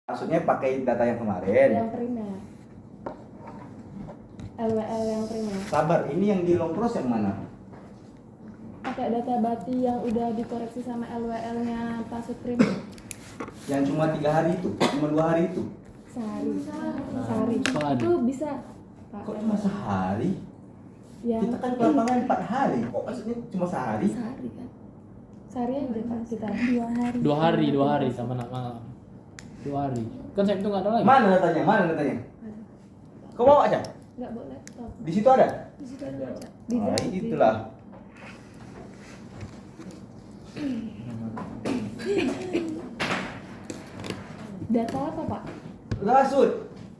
Maksudnya pakai data yang kemarin. Yang primer. LWL yang primer. Sabar, ini yang di long cross yang mana? Pakai data bati yang udah dikoreksi sama LWL-nya Pasut primer. Yang cuma 3 hari itu, cuma 2 hari itu. Sehari. Sehari. Sehari. Itu bisa. Pak. Kok cuma sehari? Yang Kita kan ke lapangan 4 hari. Kok maksudnya cuma sehari? sehari kan. Sehari aja Pak kita. 2 hari sama nak malam. 2 hari. Kan saya itu nggak ada lagi. Mana datanya? Mana datanya? Kau bawa aja. Nggak boleh laptop. Di situ ada? Di situ ada baca. Di Oh, grafik. itulah. Data apa Pak? Rasut.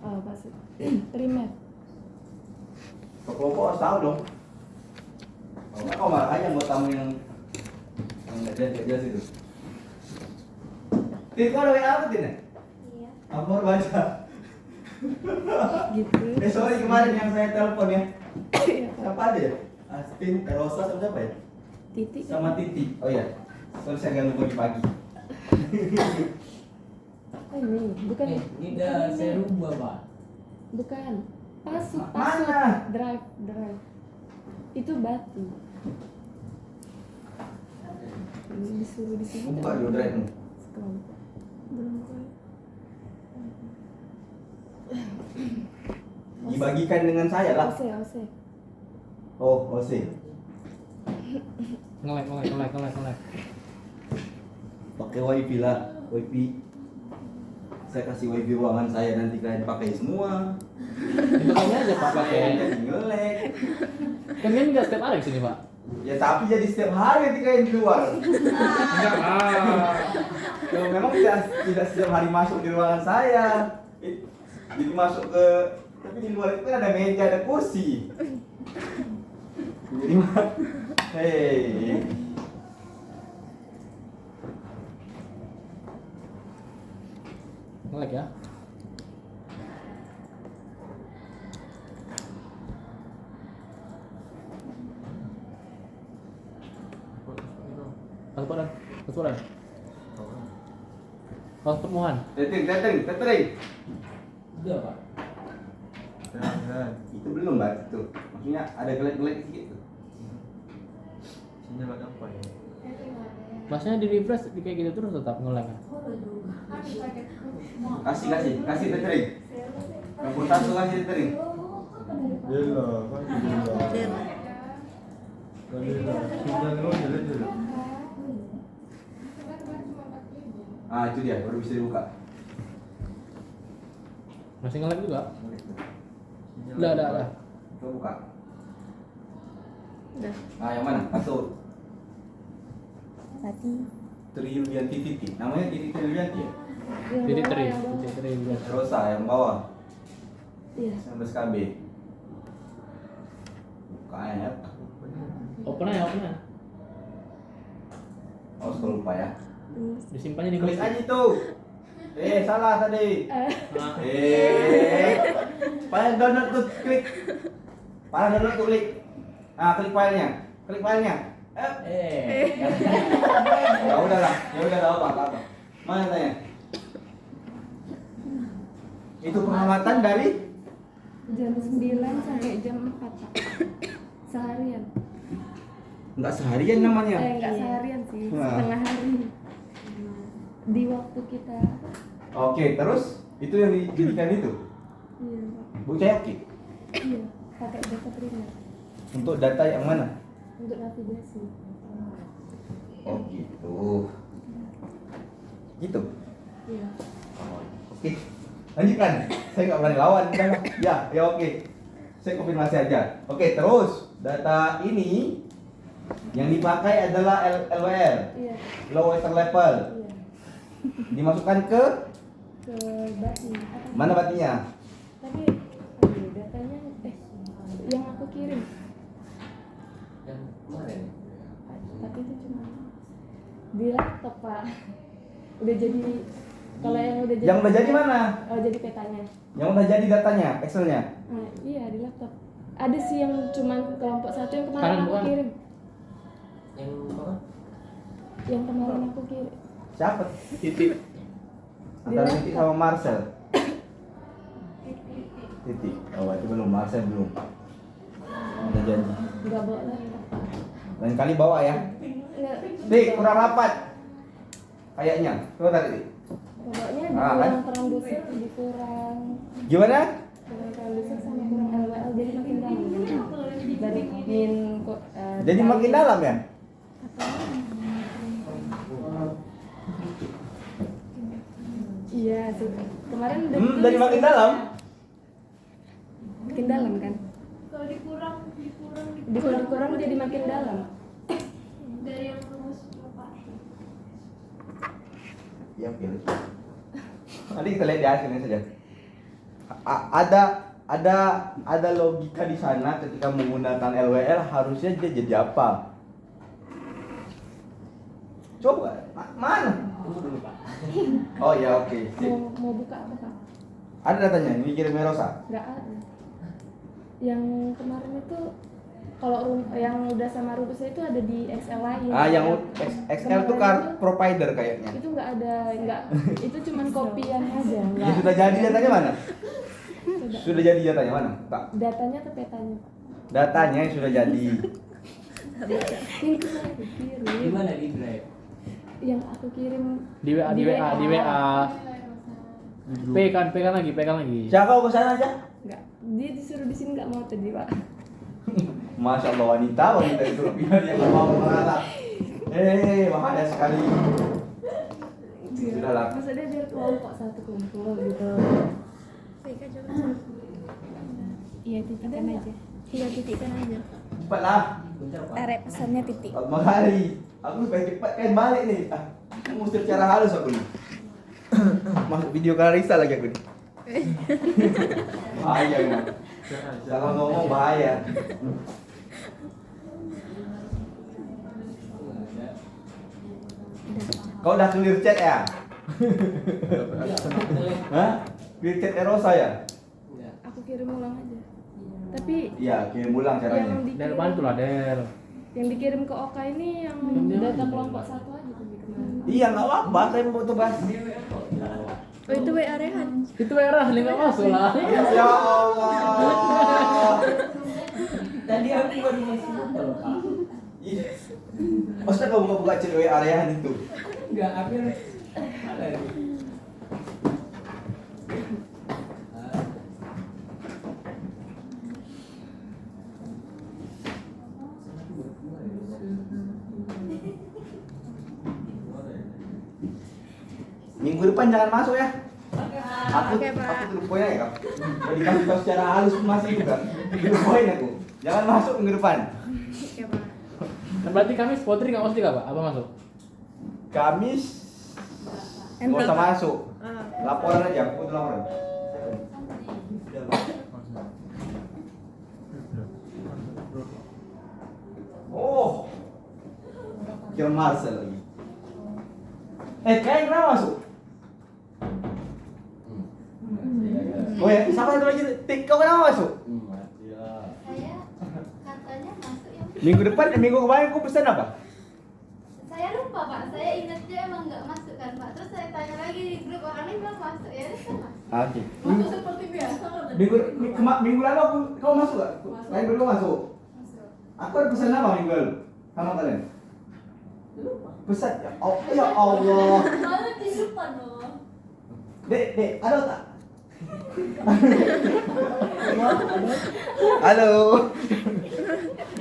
Oh Pasut. Primer. Kelompok harus tahu dong. Kalau nggak kau marah aja buat tamu yang nggak jelas itu. Tin, kau ada WA apa Tin? Iya. Aku baru baca. Gitu. Sorry kemarin yang saya telepon ya. Iya, Pak. Siapa ada ya? Astin, Rosa sama siapa ya? Titik. Sama Titi. Oh iya. Sorry saya ganggu pagi-pagi. Oh, ini bukan. Ini udah saya rubah, Pak. Bukan. Pasut. Mana? Drive. Itu batu. Ini disuruh di sini. Buka dulu drive-mu. Sekelompok. Belum kok. Dibagikan dengan saya lah. OC. Oh, OC. Ngelek. Pakai wifi lah, wifi. Saya kasih wifi ruangan saya, nanti kalian pakai semua. Makanya aja Pak Pakai pakai. jadi ngelek. Kan kan nggak setiap hari di sini Pak. Ya tapi jadi setiap hari nanti kalian di luar. Enggak Kalau memang tidak setiap hari masuk di ruangan saya. Jadi masuk ke, tapi di luar itu kan ada meja, ada kursi. Jadi hei. Ngelek ya. Pasporan. Paspor Muhan. Tetering. Udah, Pak. Itu belum mbak, itu. Maksudnya ada gelek-gelek sedikit tuh. Sinyal apa ya? Masnya di refresh di kayak gitu terus tetap ngelek kan? Kasih tetering. Nomor 1 kasih tetering. Dela, kan dela. Dela. Sinyal lo jelek jelek. Ah itu dia, baru bisa dibuka. Masih ngelek juga? Sinyal Udah. Coba buka. Udah. Ah yang mana? Masuk. Tadi. Triliun Titi. Namanya Titi Triliun ya? Titik teri udah. Rosa yang bawah. Iya. 19 KB. Buka ya. Open aja. Oh, suka lupa ya. Disimpannya di Klik aja itu. Salah tadi. Nah, File download tuh klik. File download tuh klik. Nah, klik filenya. Ya udahlah, apa. Mana tanya? Itu pengamatan dari Jam 9 sampai jam 4 Pak. Seharian. enggak seharian namanya. Enggak seharian sih, Nah. setengah hari. Di waktu kita. Oke, terus itu yang dijadikan itu. Iya, Pak. Bu saya oke. Iya, pakai data primer Untuk data yang mana? untuk navigasi. Oh gitu. Gitu. Iya. Oke. Lanjutkan. Saya nggak berani lawan. Ya oke. Saya konfirmasi aja. Oke, terus data ini yang dipakai adalah LWR, Iya. low water level. Iya. Dimasukkan ke Ke bati. mana batinya? Tapi datanya yang aku kirim. Yang kemarin. Tapi itu cuma di laptop Pak. Udah jadi kalau yang udah jadi. Yang udah jadi mana? Oh, jadi petanya. Yang udah jadi datanya, Excelnya. Nah, iya di laptop. Ada sih yang cuman kelompok 1 yang kemarin Kanan aku bukan? kirim. Yang apa? Yang kemarin aku kirim. Siapa? titik. Antara Di Titik laptop. sama Marcel. Titik. Oh, itu belum. Marcel belum. Udah janji. Nggak bawa laptop Pak. Lain kali bawa ya. Nggak. Dik, kurang rapat. Kayaknya. Coba tarik, Dik. Pokoknya Ah, dikurang kan? terang dusuk, dikurang Gimana? kurang terang dusuk sama kurang LWL jadi makin dalam. Dari min kok. Jadi makin dalam ya? Iya, kemarin udah Dari ditulis. makin dalam. Makin dalam kan? Kalau dikurang Dikurang jadi makin dalam. dari yang rumus Bapak. Ya, oke. Nanti kita lihat di hasilnya saja. Ada logika di sana ketika menggunakan LWL harusnya dia jadi apa? Coba, mana? Tunggu dulu Pak. Oh ya oke. Sip. Mau buka apa Kak? Ada datanya, ini kirim Rosa. Nggak ada. Yang kemarin itu kalau yang udah sama rumusnya itu ada di Excel lain. Ah, yang XL tuh Kemarin card provider kayaknya. itu nggak ada, itu cuman kopian aja. Yang Nggak. sudah jadi datanya mana? Sudah. Sudah jadi datanya mana? Pak. Datanya atau petanya Pak? Datanya yang sudah jadi. Yang itu saya kirim. Gimana di drive? Yang aku kirim Di WA, di WA, di WA. P kan lagi, P kan lagi. Siapa kau kesana aja? nggak, dia disuruh di sini nggak mau tadi Pak. Masya Allah wanita itu biar yang nggak mau mengalah. Bahaya sekali. Sudahlah. Maksudnya biar kelompok satu kumpul gitu. Iya titikkan aja. Iya titikkan aja. Cepatlah. Bentar Pak. Tarik pesannya titik. Selamat hari. Aku supaya cepat kan balik nih. Aku mesti secara halus aku nih. Masuk video Clarissa lagi aku nih. Bahaya emang. Kalau ngomong bahaya. Kau udah clear chat ya? Hah? Clear chat Erosa ya? Enggak. Aku kirim ulang aja. Tapi Iya, kirim ulang caranya. yang Del dikirim, bantu lah Del. yang dikirim ke Oka ini yang Yang data dia- kelompok satu aja tuh kemarin. Iya, nggak apa-apa. Saya mau tuh bahas. Oh itu WA Rehan. Itu era asli nggak masuk lah. Ya Allah. Tadi aku baru masih lupa loh Pak. Iya. Maksudnya kau buka-buka cewek areaan itu? Enggak, aku ada nih. Ah. Minggu depan jangan masuk ya. Aku Oke, Pak. aku tuh poinnya ya. Jadi kasih tahu secara halus masih juga. Itu poin aku. Jangan masuk minggu depan. Oke Pak. Nah, berarti kami spotri nggak masuk juga Pak? Apa masuk? Kamis nggak usah masuk. Laporan aja, aku butuh laporan. Oh, kira Marcel lagi. Kayaknya kenapa masuk? Oh ya, sama satu lagi. Tik, kau kenapa masuk? Saya katanya masuk yang Minggu depan, minggu kemarin kau pesan apa? saya lupa Pak. Saya ingatnya emang nggak masuk kan Pak. Terus saya tanya lagi di grup orang ini bilang masuk ya udah saya masuk. Oke. Masuk seperti biasa. Minggu lalu kau masuk gak? Lain berdua masuk. Aku ada pesan apa minggu lalu? Sama kalian? Pesan ya, oh, ya Allah. Malah lupa dong. Dek, ada tak? Halo.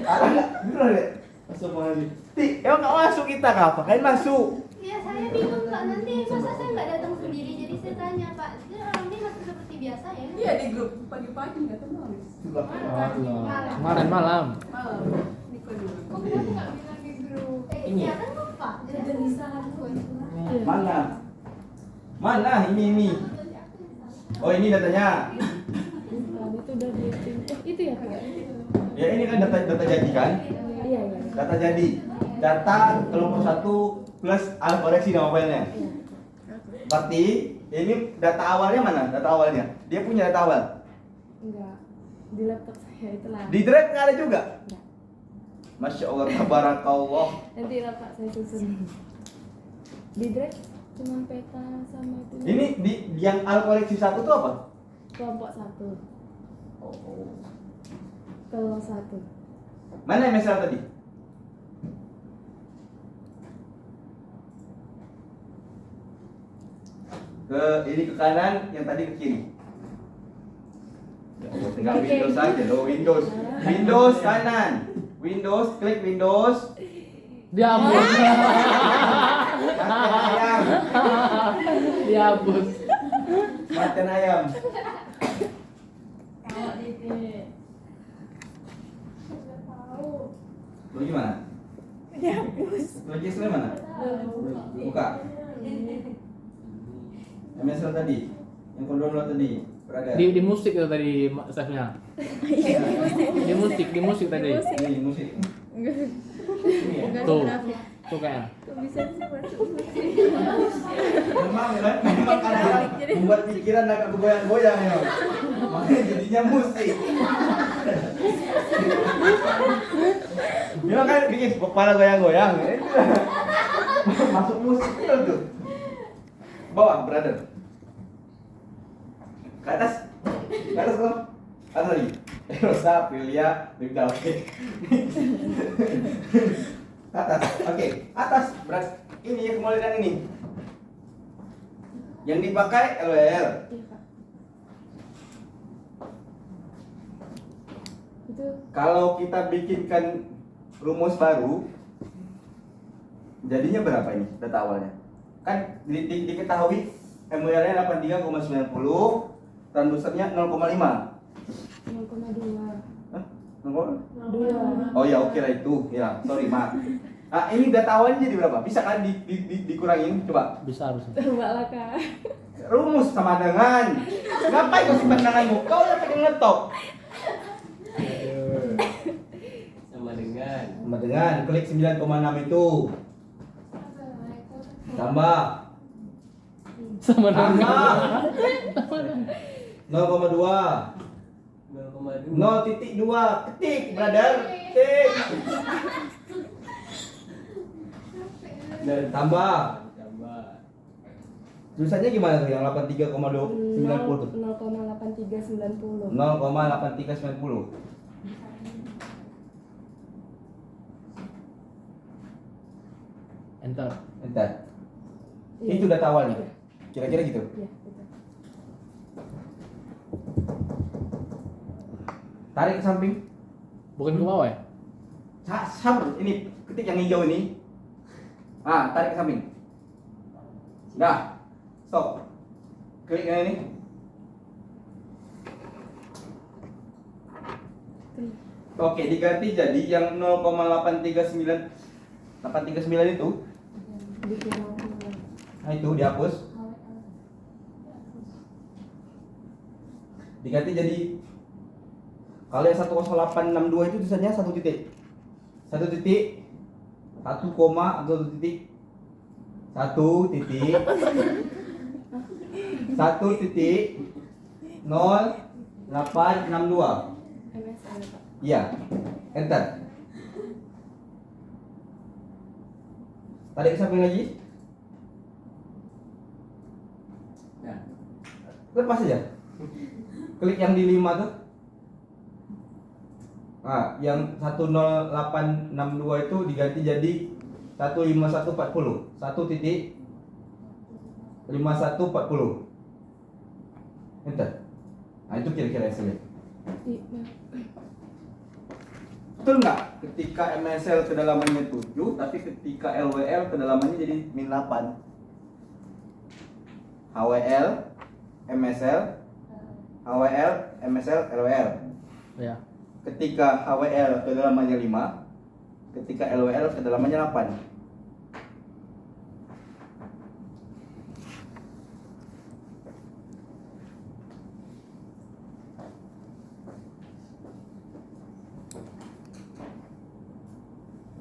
Ada nggak? Beneran dek? Masuk lagi. Tik, emang nggak masuk kita kah? Kalian masuk. Ya saya bingung Pak. Nanti masa saya nggak datang sendiri. Jadi saya tanya Pak. Jadi orang ini masuk seperti biasa ya? Iya di grup pagi-pagi nggak tahu nulis. Kemarin malam. Malam Niko dulu. Kok kenapa nggak bilang di grup? Ini. Ya kan lupa. Jadi bisa aku. Mana? Mana? Ini. Oh ini datanya. Bukan, itu udah di itu ya Pak. Ya ini kan data jadi kan? Iya iya. Data jadi. Data kelompok 1 plus alat koreksi nama filenya. Iya. Berarti ini data awalnya mana? Data awalnya. Dia punya data awal. Enggak. Di laptop saya itulah. Di drive nggak ada juga. Enggak. Masya Allah, tabarakallah. Nanti lah Pak saya susun. Di drive Cuman peta sama itu. Ini di yang al koleksi 1 tuh apa? Kelompok 1. Oh. Kalau 1. Mana MSL tadi? Ini ke kanan, yang tadi ke kiri. Ya Allah, tinggal Oke. Windows aja loh, Windows. Windows kanan. Windows, klik Windows. Dihapus. Makan ayam. Dihapus. Makan ayam. Kalau Dede. Nggak tahu. Lu gimana? Dihapus. Lagi selesai mana? Buka. MSL tadi. Yang kau download tadi. Berada. Di musik itu tadi save-nya. Di musik tadi. Ini musik. Tuh. Tuh kayaknya. Bisa masuk. Memang kan? Memang kadang membuat pikiran agak bergoyang-goyang ya. Makanya jadinya musik. Memang kan bikin kepala goyang-goyang. Masuk musik itu tuh. Bawah, brother. Ke atas. Ke atas kok. Atas lagi. Rosa, Aprilia, Linda, oke. Atas, oke. Atas, berat. Ini yang kemuliaan ini. Yang dipakai LWL. Iya, Kak. Itu Kalau kita bikinkan rumus baru, jadinya berapa ini data awalnya? Kan diketahui MWL-nya 83,90, transducernya 0,5. 0,2. Hah? 0,2? 2. Oh ya, oke lah itu. Ya, sorry, maaf. Ah, ini data awalnya jadi berapa? Bisa kan dikurangin? Coba. Bisa harusnya. Mbak lah, Kak. Rumus sama dengan. Ngapain kau simpan tanganmu? Kau yang pakai ngetop. Sama dengan Sama dengan klik 9,6 itu. Tambah. Sama dengan. Tambah. 0,2. 0,2 ketik, brother. Ketik. dan Tambah. tambah Tulisannya gimana tuh yang 83,90 tuh? 0,8390. 0,8390. Enter. Entar. Iya. Itu data awalnya. Kira-kira gitu. Iya, betul. Tarik ke samping. Bukan ke bawah ya? Sabar, ini ketik yang hijau ini. Ah, tarik ke samping. Dah. Stop. Klik yang ini. Klik. Oke, diganti jadi yang 0,839 itu. Bikin 0,2. Nah, itu dihapus. Diganti jadi kalau yang 10862 itu tulisannya 1 titik. 1 titik 1 koma atau 1 titik 1 titik 1 titik 0862. MSL, Pak. Iya. Enter. Tarik ke samping lagi. nah Lepas aja. Klik yang di 5 tuh. Nah, yang 10862 itu diganti jadi 15140. 1 titik 5140. Enter. Nah, itu kira-kira hasilnya. Iya. Betul nggak? Ketika MSL kedalamannya 7, tapi ketika LWL kedalamannya jadi min 8. HWL, MSL, HWL, MSL, LWL. Ya. Ketika HWL kedalamannya 5, ketika LWL kedalamannya 8.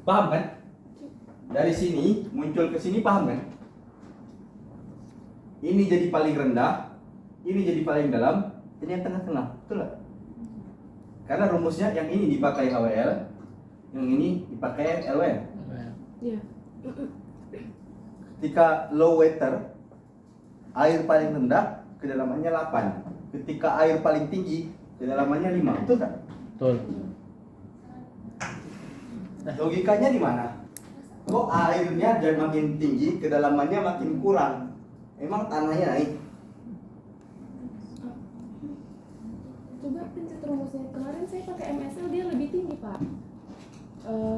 Paham kan? Dari sini muncul ke sini, paham kan? Ini jadi paling rendah, ini jadi paling dalam, ini yang tengah-tengah, betul nggak? Karena rumusnya yang ini dipakai HWL, yang ini dipakai LWL. Iya. Ketika low water, air paling rendah kedalamannya 8. Ketika air paling tinggi kedalamannya 5. Betul kan? Betul. Logikanya di mana? Kok airnya dan makin tinggi, kedalamannya makin kurang? Emang tanahnya naik? Coba pencet rumusnya. Kemarin saya pakai MSL dia lebih tinggi, Pak.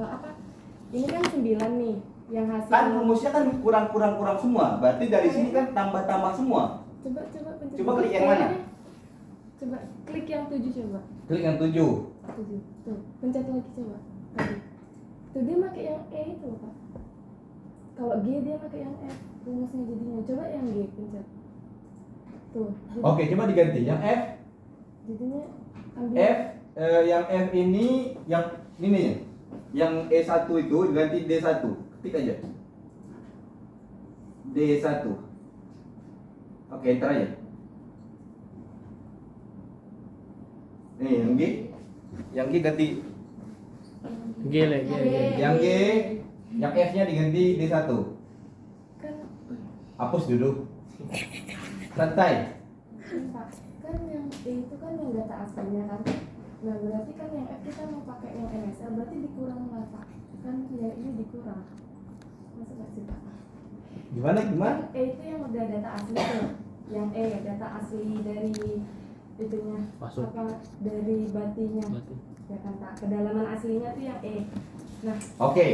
Apa? Ini kan 9 nih yang hasil. Kan rumusnya kan kurang semua. Berarti dari sini kan tambah semua. Coba pencet. Coba klik yang mana? Coba klik yang 7 coba. Klik yang 7. 7. Tuh, pencet lagi coba. Tadi. Tuh dia pakai yang E itu, Pak. Kalau G dia pakai yang F. Rumusnya jadinya. Coba yang G pencet. Tuh. Jadi, Oke, coba diganti. Yang F, jadinya ambil yang F ini yang ini ya. Yang E1 itu diganti D1. Ketik aja. D1. Oke, enter aja. Nih, yang G. Yang G ganti. Gile. Yang G, yang F-nya diganti D1. kan Hapus dulu. Santai. Pak, kan yang E itu kan yang data aslinya kan. Nah berarti kan yang F kita mau pakai yang MSL berarti dikurang lah Pak. Kan yang ini dikurang. Masuk nggak sih Pak? Gimana? Kan E itu yang udah data asli tuh. Yang E data asli dari itunya. Masuk. Apa dari batinya. Berarti. Ya kan Pak. Kedalaman aslinya tuh yang E. Nah Oke.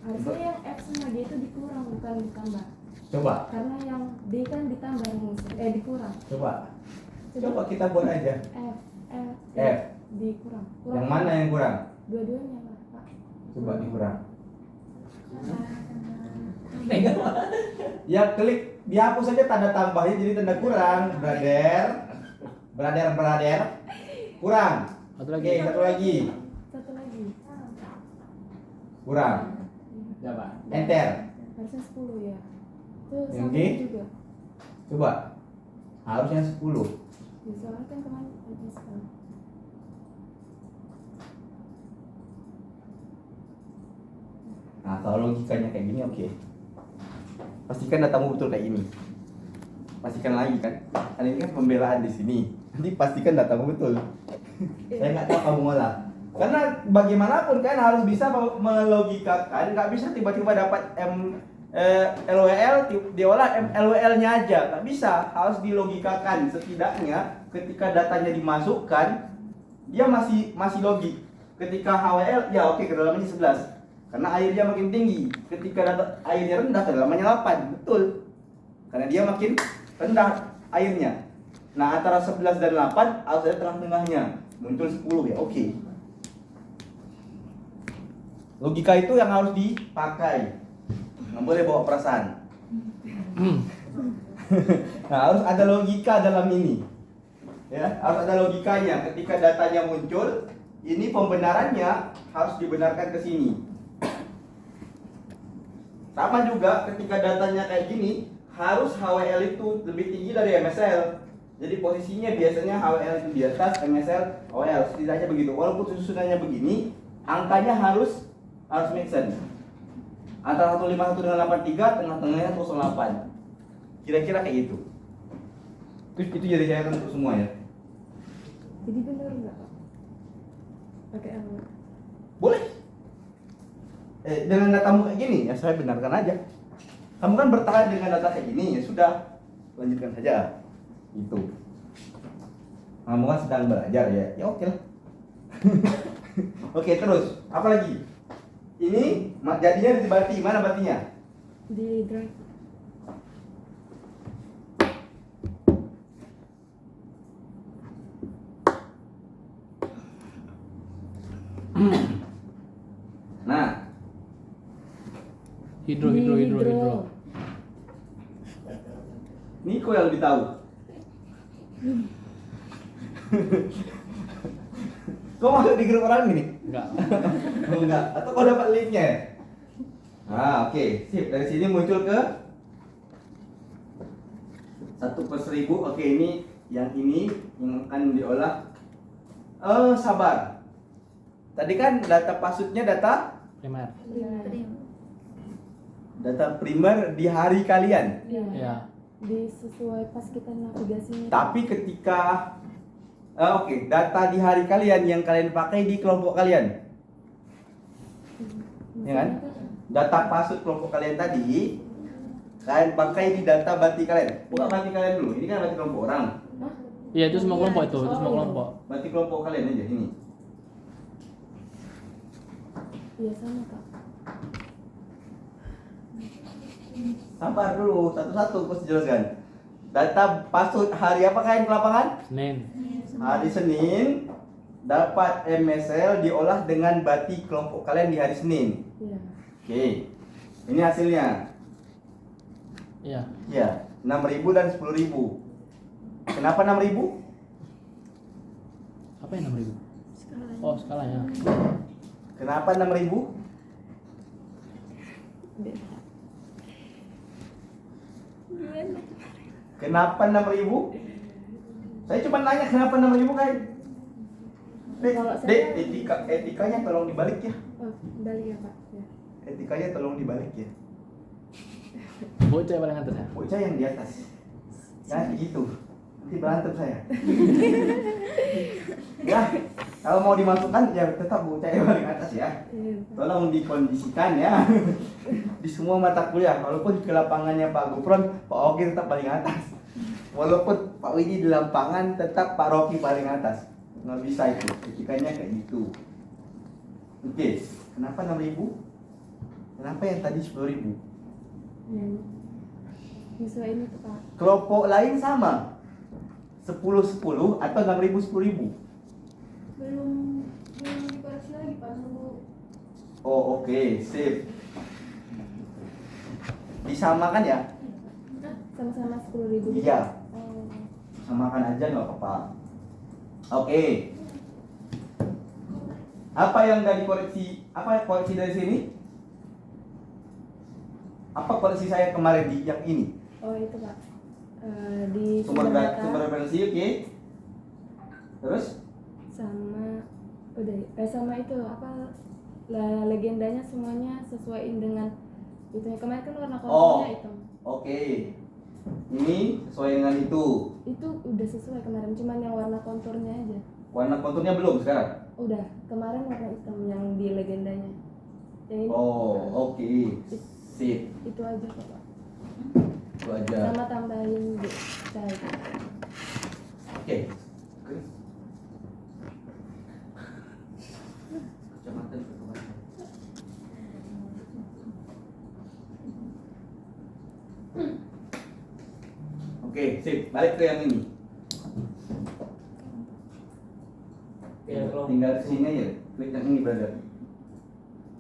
harusnya yang F sama D itu dikurang bukan ditambah. Coba. Karena yang D kan ditambah rumusnya. Dikurang. Coba kita buat aja. F. Dikurang. Yang mana yang kurang? Dua-duanya lah, Pak. Coba dikurang. Ya klik, dihapus saja tanda tambahnya jadi tanda kurang. Brother. Kurang. Satu lagi. Oke, satu lagi. Satu lagi. Kurang. Coba. Enter. Harusnya 10 ya. Tuh Yang sama D? juga. Coba. Harusnya 10. Ya, soalnya kan kemarin ada sekarang. Nah, kalau logikanya kayak gini oke. Pastikan datamu betul kayak ini. Pastikan lagi kan. Kan ini kan pembelaan di sini. Nanti pastikan datamu betul. Saya nggak tahu kamu ngolah. Karena bagaimanapun kan harus bisa melogikakan. Nggak bisa tiba-tiba dapat LWL diolah LWL-nya aja. Nggak bisa. Harus dilogikakan. Setidaknya ketika datanya dimasukkan dia masih logik. Ketika HWL ya oke kedalamannya 11. Karena airnya makin tinggi. Ketika airnya rendah, kedalamannya 8. Betul. Karena dia makin rendah airnya. Nah, antara 11 dan 8 harus ada tengah-tengahnya. Muncul 10 ya, oke. Logika itu yang harus dipakai. Nggak boleh bawa perasaan. Nah, harus ada logika dalam ini. Ya, harus ada logikanya. Ketika datanya muncul, ini pembenarannya harus dibenarkan ke sini. Sama juga ketika datanya kayak gini, harus HWL itu lebih tinggi dari MSL. Jadi posisinya biasanya HWL itu di atas, MSL, HWL. Setidaknya begitu. Walaupun susunannya begini, angkanya harus make sense. Antara 151 dengan 83, tengah-tengahnya 08. Kira-kira kayak gitu. Itu jadi catatan untuk semua ya. Jadi benar nggak Pak? Pakai LW. Boleh. Dengan datamu kayak gini, ya saya benarkan aja. Kamu kan bertahan dengan data kayak gini, ya sudah. Lanjutkan saja. Itu. Kamu kan sedang belajar ya. Ya oke lah. Oke, terus. Apa lagi? Ini jadinya di bati. Mana batinya? Di drive. Nah, Hidro. Niko yang lebih tahu. Kau masuk di grup orang ini? Enggak. Oh, enggak. Atau kau dapat linknya? Ah, oke. Sip. Dari sini muncul ke 1/1000. Oke, ini yang akan diolah. Sabar. Tadi kan data pasutnya data Primer. Data primer di hari kalian. Iya. Ya. Di sesuai pas kita navigasinya. Tapi ketika oke, data di hari kalian yang kalian pakai di kelompok kalian. Ya kan? Data password kelompok kalian tadi kalian pakai di data bati kalian. Buka bati kalian dulu. Ini kan bati kelompok orang. Hah? Iya, itu semua kelompok itu semua Oh. kelompok. Bati kelompok kalian aja ini. Iya sama kak. Sabar dulu, satu-satu aku jelaskan. Data password hari apa kalian ke lapangan? Senin. Hari Senin dapat MSL diolah dengan bati kelompok kalian di hari Senin. Iya. Oke. Ini hasilnya. Iya. Ya, 6.000 dan 10.000. Kenapa 6.000? Apa yang 6.000? Oh, skalanya. Kenapa 6.000? Kenapa 6.000? Saya cuma nanya kenapa 6.000 kan? Kalau Dek, saya- etikanya tolong dibalik ya. Oh, balik ya kak. Ya. Etikanya tolong dibalik ya. Bocah paling atas ya. Bocah yang di atas. Ya gitu. Nanti berantem saya. Ya, kalau mau dimasukkan ya tetap bocah yang paling atas ya. Iya. Tolong dikondisikan ya. Di semua mata kuliah, walaupun ke lapangannya Pak Gufron, Pak Ogi tetap paling atas. Walaupun Pak Widi di lapangan, tetap Pak Rocky paling atas. Nggak bisa itu, etikanya kayak gitu. Oke, kenapa 6.000? Kenapa yang tadi 10.000? Yang nyesuaiin itu kak. Kelompok lain sama, 10-10 atau 6.000 10.000? Belum dikoreksi lagi Pak, nunggu. Oh oke, sip. Disamakan ya? Hah? Sama-sama 10.000 gitu? Iya. Oh. Samakan aja nggak apa-apa. Oke. Apa yang dari koreksi? Apa koreksi dari sini? Apa koreksi saya kemarin di yang ini? Oh itu kak. Di Sumber data sumber referensi, oke. Terus? sama udah sama itu apa legendanya semuanya sesuaiin dengan itu kemarin kan warna Oh. konturnya hitam. Oke. Ini sesuai dengan itu. Itu udah sesuai kemarin, cuman yang warna konturnya aja. Warna konturnya belum sekarang? Udah, kemarin warna hitam yang di legendanya. Yang ini, Oh, oke. Sip. itu aja kok Pak. Itu aja. Sama tambahin di child. Oke. Kecamatan. Oke, sip. Balik ke yang ini. Ya, kalau Tinggal sini aja. Klik yang ini, brother.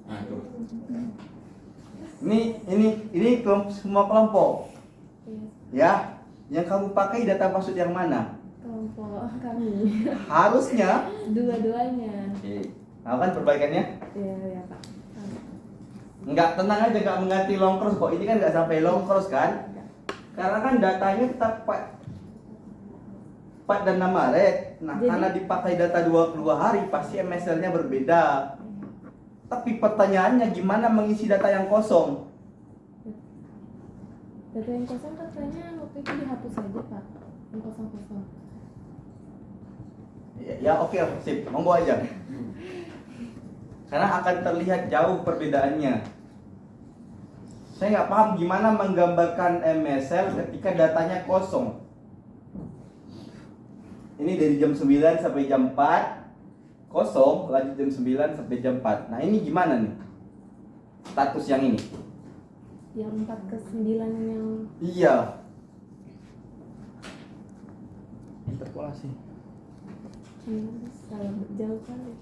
Nah, tuh. Ini semua kelompok. Iya, Ya, yang kamu pakai data password yang mana? kelompok kami. Harusnya. Dua-duanya. Oke. Nah, kan perbaikannya? Iya, ya Pak. Enggak, tenang aja, enggak mengganti long cross kok. Ini kan enggak sampai long cross kan? Karena kan datanya tetap 4 dan 6 Maret. Nah, Jadi- karena dipakai data 22 hari, pasti MSL-nya berbeda. Tapi pertanyaannya gimana mengisi data yang kosong? Data yang kosong katanya waktu itu dihapus aja Pak. Yang kosong-kosong. Ya oke, sip, monggo aja. Karena akan terlihat jauh perbedaannya. Saya nggak paham gimana menggambarkan MSL ketika datanya kosong. Ini dari jam 9 sampai jam 4 kosong, lanjut jam 9 sampai jam 4. Nah ini gimana nih status yang ini? Yang 4 ke 9 yang Iya. Interpolasi. salah jauh kali.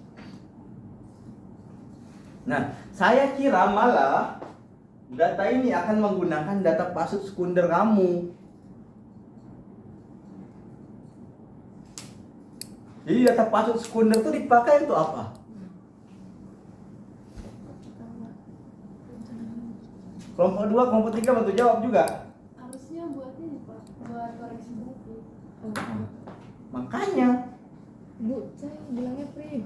Nah, saya kira malah data ini akan menggunakan data password sekunder kamu. Jadi data password sekunder itu dipakai untuk apa? Kelompok 2, kelompok 3 bantu jawab juga. Harusnya buat ini Pak, buat koreksi buku. Makanya Bu, saya bilangnya free.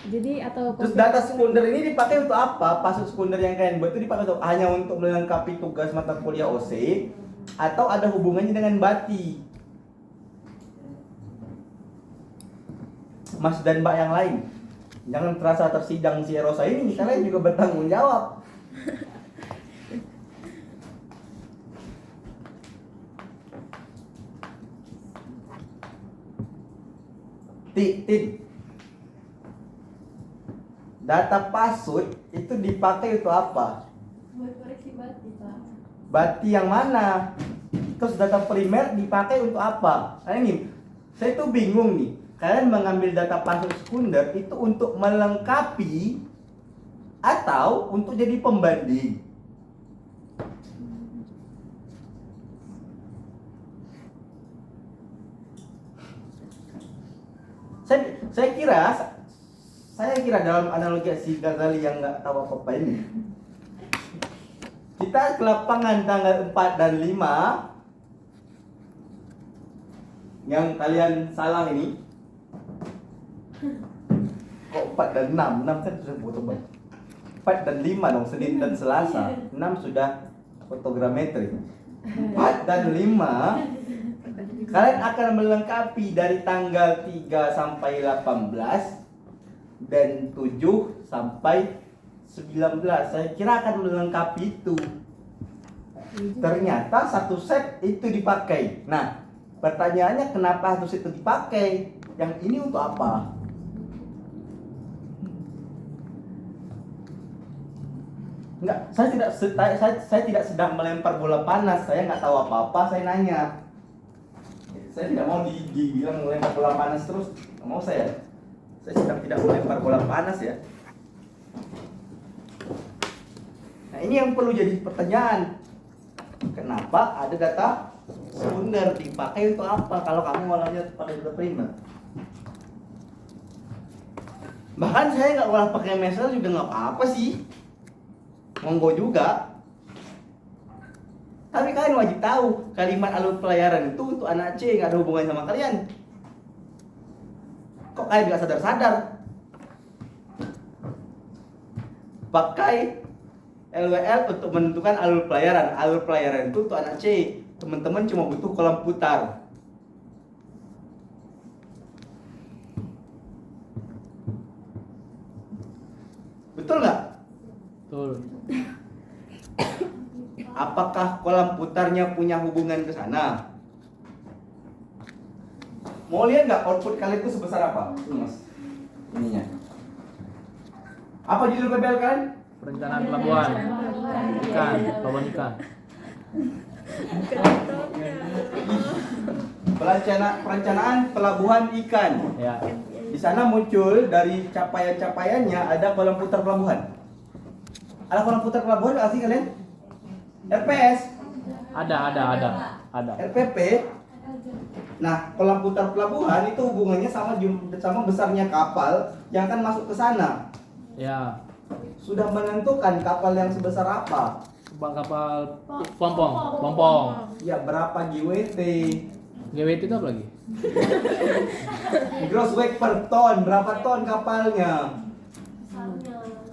Jadi atau Terus data sekunder ini dipakai untuk apa? Password sekunder yang kalian buat itu dipakai untuk hanya untuk melengkapi tugas mata kuliah OC atau ada hubungannya dengan BATI? Mas dan Mbak yang lain, jangan terasa tersidang si Erosa ini, kalian juga bertanggung jawab. Tik. Data password itu dipakai untuk apa? Buat koreksi bati, Pak. Bati yang mana? Terus data primer dipakai untuk apa? Nah ini, saya tuh bingung nih. Kalian mengambil data password sekunder itu untuk melengkapi atau untuk jadi pembanding? Saya kira dalam analogi si Ghazali yang nggak tahu apa-apa ini, kita ke lapangan tanggal 4 dan 5 yang kalian salah ini. Kok 4 dan 6? 6 kan sudah fotogrametri. 4 dan 5 dong, Senin dan Selasa. 6 sudah fotogrametri. 4 dan 5 kalian akan melengkapi dari tanggal 3 sampai 18 dan 7 sampai 19. Saya kira akan melengkapi itu. Ternyata satu set itu dipakai. Nah, pertanyaannya kenapa satu set itu dipakai? Yang ini untuk apa? Enggak, saya tidak sedang melempar bola panas. Saya nggak tahu apa-apa, saya nanya. Saya tidak mau dibilang melempar bola panas terus. Nggak mau saya. Saya sedang tidak melempar bola panas ya. Nah, ini yang perlu jadi pertanyaan. Kenapa ada data sekunder dipakai untuk apa? Kalau kamu ngolahnya pakai data primer. Bahkan saya nggak ngolah pakai MSL juga nggak apa-apa sih. Monggo juga. Tapi kalian wajib tahu kalimat alur pelayaran itu untuk anak C, nggak ada hubungannya sama kalian. Kok kalian nggak sadar-sadar? Pakai LWL untuk menentukan alur pelayaran. Alur pelayaran itu untuk anak C. Teman-teman cuma butuh kolam putar. Betul nggak? Betul. Apakah kolam putarnya punya hubungan ke sana? Mau lihat nggak output kalian itu sebesar apa? Ini mas, ininya. Apa judul PBL kalian? Perencanaan pelabuhan ikan, pelabuhan ikan. Perencanaan pelabuhan ikan. Ya. Di sana muncul dari capaian-capaiannya ada kolam putar pelabuhan. Ada kolam putar pelabuhan nggak sih kalian? RPS. Ada. RPP. Nah, kolam putar pelabuhan itu hubungannya sama besarnya kapal yang akan masuk ke sana. Ya. Sudah menentukan kapal yang sebesar apa? Kapal pompong. Ya, berapa GWT? GWT itu apa lagi? Gross weight per ton, berapa ton kapalnya?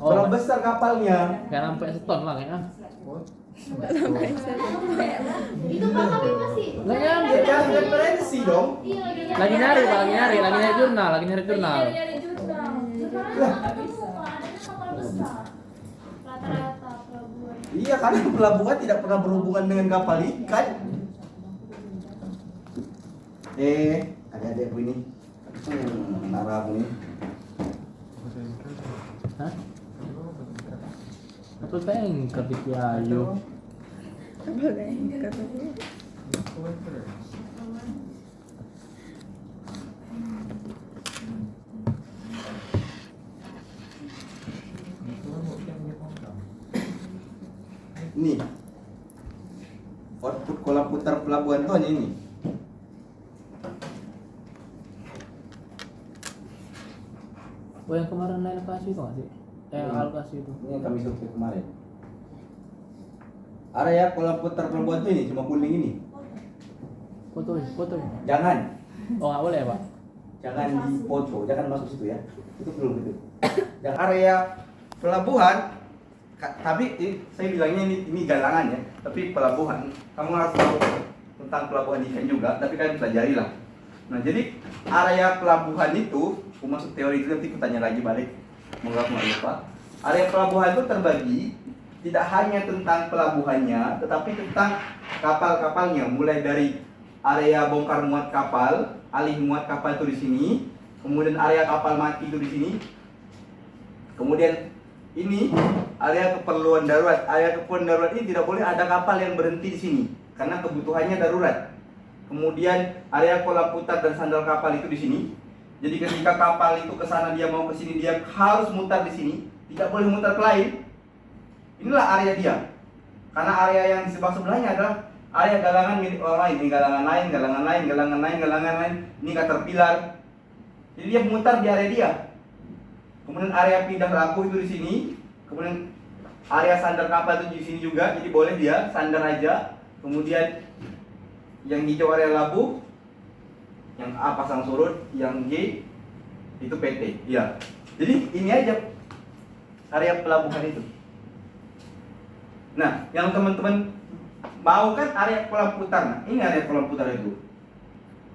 Berapa besar kapalnya? Kayak sampai seton lah kayaknya. Itu Pak kami masih. Nggak nyampe. Ya, jangan referensi dong. Iya, Lagi nyari jurnal. Nyari jurnal. Sekarang nggak ketemu, adanya kapal besar. Rata-rata pelabuhan. Iya, karena pelabuhan tidak pernah berhubungan dengan kapal ikan. Adik-adik aku ini. Nara aku ini. Hah? Apa tanker di Piayu? Nih, output kolam putar pelabuhan tuh ini. Oh yang kemarin naik lokasi itu nggak sih? Yang alokasi itu. Ini yang kami survei kemarin. Area kolam putar pelabuhan tuh ini cuma kuning ini. Foto. Jangan. Oh nggak boleh ya Pak? jangan dipoto, jangan masuk situ ya. Itu belum itu. Yang area pelabuhan, tapi saya bilangnya ini galangan ya. Tapi pelabuhan, kamu harus tahu tentang pelabuhan ikan juga. Tapi kalian pelajari lah. Nah jadi area pelabuhan itu, aku masuk teori itu nanti aku tanya lagi balik. Moga aku nggak lupa. Area pelabuhan itu terbagi tidak hanya tentang pelabuhannya, tetapi tentang kapal-kapalnya. Mulai dari area bongkar muat kapal, alih muat kapal itu di sini, kemudian area kapal mati itu di sini, kemudian ini area keperluan darurat. Area keperluan darurat ini tidak boleh ada kapal yang berhenti di sini karena kebutuhannya darurat. Kemudian area kolam putar dan sandal kapal itu di sini. Jadi ketika kapal itu ke sana dia mau ke sini, dia harus mutar di sini, tidak boleh mutar ke lain. Inilah area dia. Karena area yang di sebelah sebelahnya adalah area galangan milik orang lain. Ini galangan lain, galangan lain, galangan lain, galangan lain. Ini caterpillar. Jadi dia memutar di area dia. Kemudian area pindah laku itu di sini. Kemudian area sandar kapal itu di sini juga. Jadi boleh dia sandar aja. Kemudian yang hijau area labu, yang A pasang surut, yang G itu PT. Ya. Jadi ini aja area pelabuhan itu. Nah, yang teman-teman mau kan area kolam putar. Nah, ini area kolam putar itu.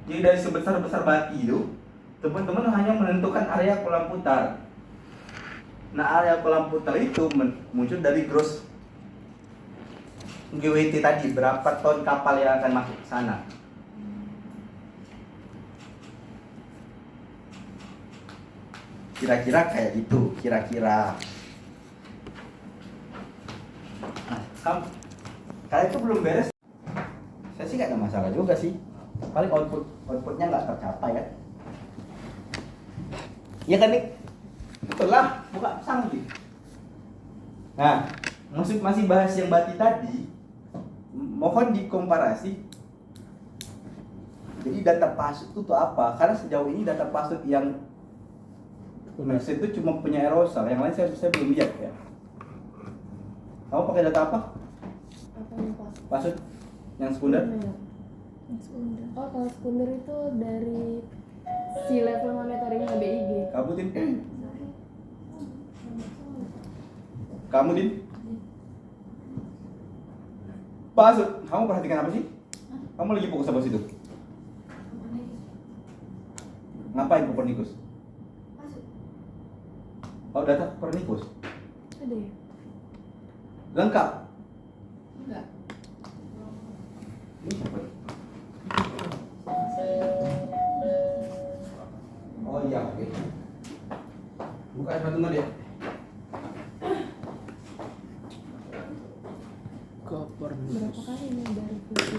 Jadi dari sebesar-besar bati itu, teman-teman hanya menentukan area kolam putar. Nah, area kolam putar itu muncul dari gross GWT tadi, berapa ton kapal yang akan masuk ke sana. Kira-kira kayak gitu, kira-kira. Nah, kalian itu belum beres. Saya sih nggak ada masalah juga sih. Paling outputnya nggak tercapai kan. Iya kan Nik? Betul lah, buka sanggup. Nah, masih bahas yang bati tadi. Mohon dikomparasi. Jadi data pasut itu apa? Karena sejauh ini data pasut yang Mesir itu cuma punya aerosol, yang lain saya belum lihat ya. Kamu pakai data apa? Apa yang pas? Pasut yang sekunder? Oh, kalau sekunder itu dari sea level monitoring HBIG. Kamu Din? Kamu Din? Pasut, kamu perhatikan apa sih? Kamu lagi fokus apa situ? Ngapain Copernicus? Oh, data Copernicus? Ada ya? Lengkap? Enggak. Ini siapa? Oh iya, oke. Buka satu ya. Berapa kali ini dari fungsi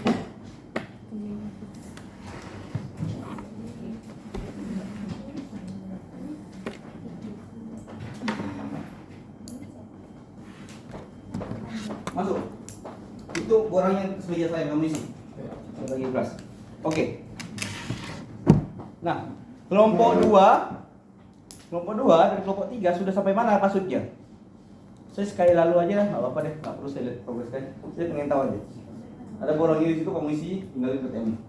Masuk. Itu borangnya semeja saya, kamu isi. Saya bagi kelas. Oke. Nah, kelompok 2 dan kelompok 3 sudah sampai mana pasutnya? Saya sekali lalu aja, nggak apa-apa deh, nggak perlu saya lihat progresnya. Saya pengen tahu aja. Ada borang di situ, kamu isi, tinggal ikut M.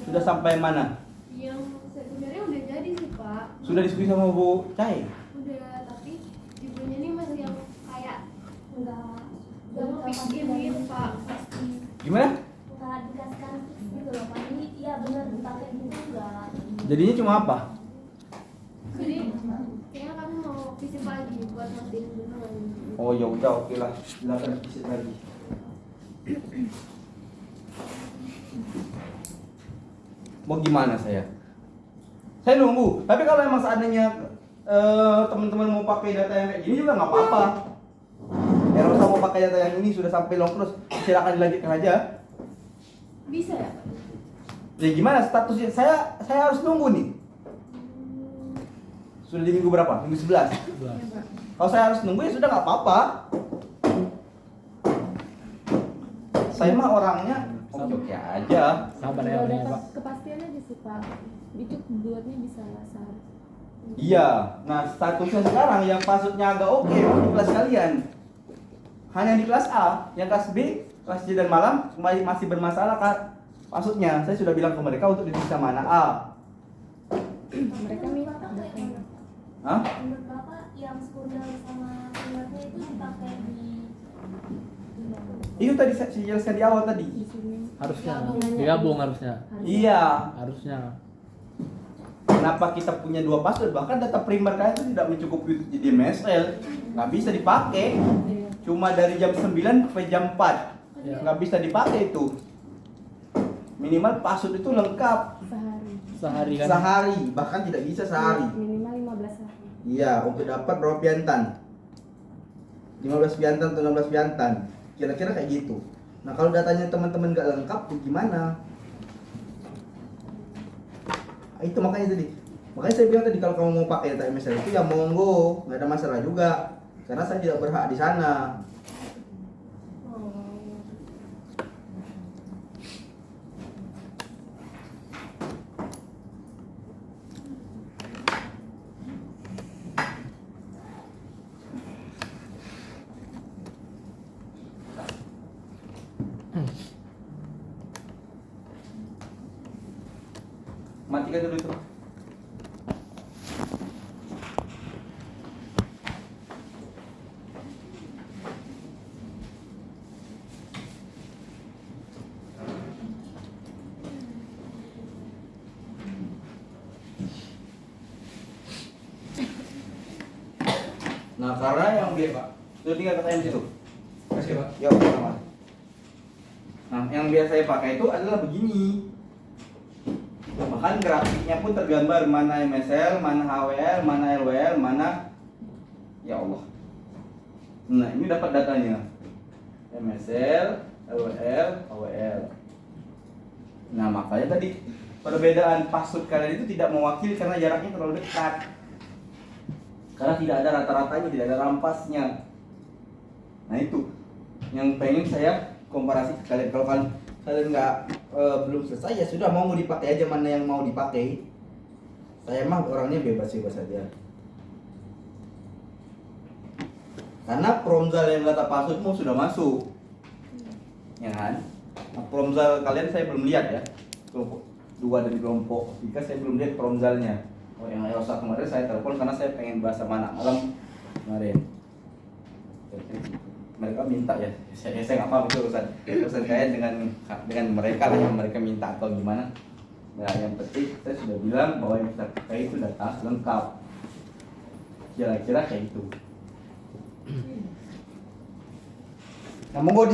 Sudah sampai mana? Yang sebenarnya udah jadi sih Pak. Sudah diskusi sama Bu Cahaya? Udah, tapi tipenya ini masih yang kayak Enggak mau fix game Pak. Gimana? enggak dikasihkan fix gitu loh Pak. Ini iya benar dipakai gitu enggak. Jadinya cuma apa? Jadi kayaknya kami mau visit lagi buat mastiin beneran. Oh ya udah, oke lah, silakan visit lagi. Mau gimana saya? Saya nunggu. Tapi kalau emang seandainya teman-teman mau pakai data yang kayak gini juga nggak apa-apa. Erosa mau pakai data yang ini sudah sampai long terus, silakan dilanjutkan aja. Bisa ya Pak? Ya gimana statusnya? Saya harus nunggu nih. Sudah di minggu berapa? Minggu 11. Kalau saya harus nunggu ya sudah nggak apa-apa. Saya mah orangnya oke aja. Sabar ya, Kalau orangnya, dapat Pak. kepastian aja sih Pak. Itu buatnya bisa sehari. Iya. Nah statusnya sekarang yang pasutnya agak oke di kelas kalian. Hanya di kelas A, yang kelas B, kelas C dan malam masih bermasalah Kak. Pasutnya, saya sudah bilang ke mereka untuk diperiksa mana A. Mereka minta datanya. Hah? Menurut Bapak yang skundal sama primernya itu dipakai di Itu tadi saya jelaskan di awal tadi. Di sini. Harusnya digabung harusnya. Iya. Harusnya. Kenapa kita punya 2 password? Bahkan data primer kalian itu tidak mencukupi untuk jadi MSL. Nggak bisa dipakai. Iya. Cuma dari jam 9 sampai jam 4. Ya. Nggak bisa dipakai itu. Minimal password itu lengkap. Sehari. Sehari kan. Sehari, bahkan tidak bisa sehari. Minimal 15 hari. Iya, untuk dapat berapa piantan? 15 piantan atau 16 piantan. Kira-kira kayak gitu. Nah, kalau datanya teman-teman nggak lengkap, tuh gimana? Itu makanya tadi. Makanya saya bilang tadi kalau kamu mau pakai data MSL itu ya monggo, nggak ada masalah juga. Karena saya tidak berhak di sana. Matikan dulu itu. Nah, karena yang biar Pak, itu tinggal kata situ. Kasih Pak. Ya, sama. Nah, yang biasa saya pakai itu adalah begini. Bahkan grafiknya pun tergambar mana MSL, mana HWL, mana LWL, mana ya Allah. Nah, ini dapat datanya. MSL, LWL, HWL. Nah, makanya tadi perbedaan password kalian itu tidak mewakili karena jaraknya terlalu dekat. Karena tidak ada rata-ratanya, tidak ada rampasnya. Nah, itu yang pengen saya komparasi ke kalian. Kalau kalian nggak belum selesai ya sudah, mau dipakai aja mana yang mau dipakai. Saya mah orangnya bebas-bebas saja. Karena Promzal yang data passwordmu sudah masuk, ya kan? Nah, Promzal kalian saya belum lihat ya. Kelompok 2 dan kelompok 3 saya belum lihat Promzalnya. Oh, yang Elsa kemarin saya telepon karena saya pengen bahas sama anak malam kemarin. Mereka minta ya, saya nggak paham itu urusan kalian dengan mereka lah yang mereka minta atau gimana. Nah, yang penting saya sudah bilang bahwa yang kita pakai itu data lengkap. Kira-kira kayak itu. Nah, monggo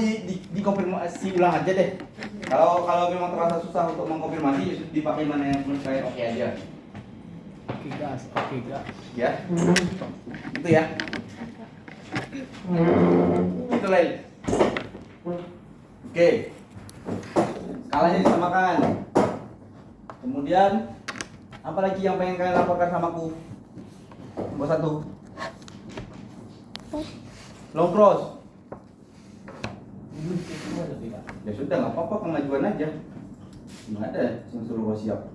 dikonfirmasi ulang aja deh. Kalau memang terasa susah untuk mengkonfirmasi, ya sudah dipakai mana yang menurut saya oke aja. Oke gas, oke gas. Ya, itu ya. Itu lain. Oke. Skalanya disamakan. Kemudian apa lagi yang pengen kalian laporkan sama aku? Nomor 1. Long cross. Ya sudah, nggak apa-apa, pengajuan aja. Nggak ada yang suruh gua siap.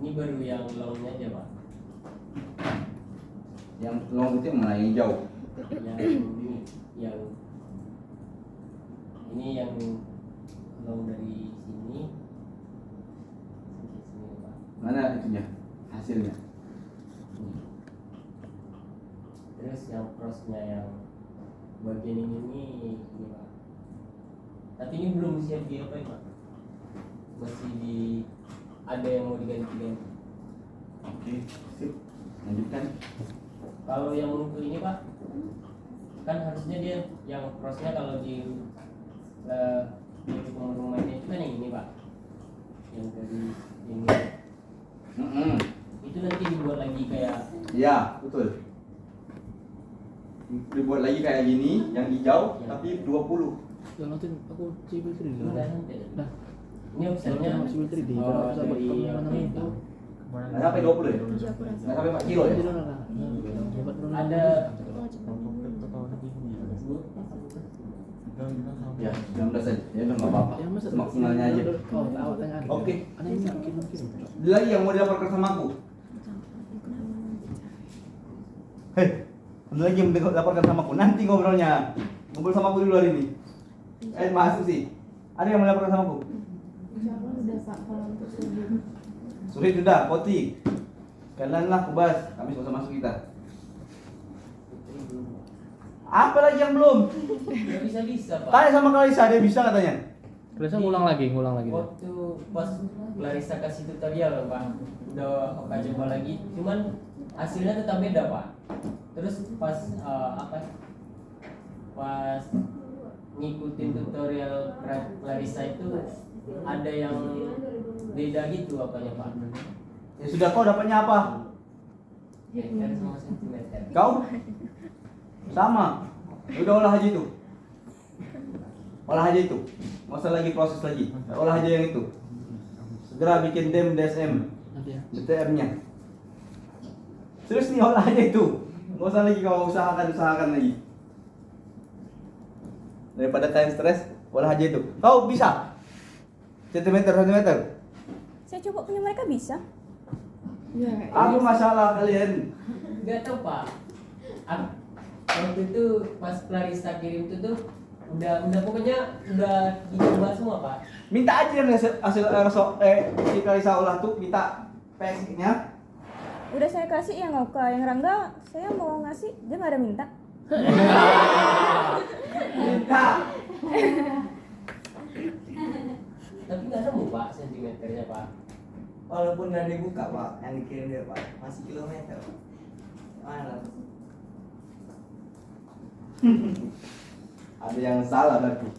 Ini baru yang longnya aja Pak. Yang long itu yang mana, yang jauh? Yang ini yang long dari sini sampai sini Pak. Mana itunya? Hasilnya? Terus yang crossnya yang bagian ini Pak. Tapi ini belum siap di apa ya Pak? Masih di ada yang mau diganti-ganti. Oke, sip. Lanjutkan. Kalau yang untuk ini Pak, kan harusnya dia yang crossnya kalau di rumahnya itu kan yang ini Pak, yang dari ini. Itu nanti dibuat lagi kayak. Ya, betul. Dibuat lagi kayak gini, yang hijau, Ya. tapi 20. Ya nanti aku cibul 3D. Udah nanti. Dah. Ini opsinya. Cibul 3D. Oh, Bisa buat dari kamu yang mana itu. Nggak sampai 20 ya? Tujuh aku rasa. Nggak sampai 4 kilo ya? Ada. Ya, 19 aja. Ya udah nggak apa-apa. Ya masa Maksimalnya aja. Oh, tahu tanya. Oke. Ada yang mungkin. Ada lagi yang mau dilaporkan sama aku? Hei, ada lagi yang mau dilaporkan sama aku? Nanti ngobrolnya. Ngobrol sama aku di luar ini. Masuk sih. Ada yang mau dilaporkan sama aku? Insya Allah udah sudah Pak kalau untuk sulit. Sulit sudah, poti. Kalianlah kubas, kami susah masuk kita. Apa lagi yang belum? Nggak bisa Pak. Tanya sama Kalisa, dia bisa katanya. Clarissa ngulang lagi. Waktu pas Clarissa kasih tutorial Pak, udah Oka coba lagi, cuman hasilnya tetap beda Pak. Terus pas pas ngikutin tutorial Clarissa itu ada yang beda gitu apanya Pak. Ya sudah, kau dapatnya apa? Meter sama sentimeter. Kau? Sama. Udah olah aja itu. Olah aja itu. Nggak usah lagi proses lagi. Olah aja yang itu. Segera bikin DEM DSM. Nanti ya. DTM-nya. Terus nih olah aja itu. Nggak usah lagi kau usahakan lagi. Daripada kalian stres, olah aja itu. Kau bisa? Sentimeter. Saya coba punya mereka bisa. Ya, Apa masalah kalian? Nggak tahu Pak. Waktu itu pas Clarissa kirim itu tuh udah pokoknya udah dicoba semua Pak. Minta aja yang hasil si Kalisa olah tuh, minta PSI-nya. Udah saya kasih yang Oka, yang Rangga saya mau ngasih, dia nggak ada minta. Minta. Tapi nggak nemu Pak sentimeternya Pak. Walaupun nggak dibuka Pak, yang dikirim dia Pak, masih kilometer. Mana? Ada yang salah berarti.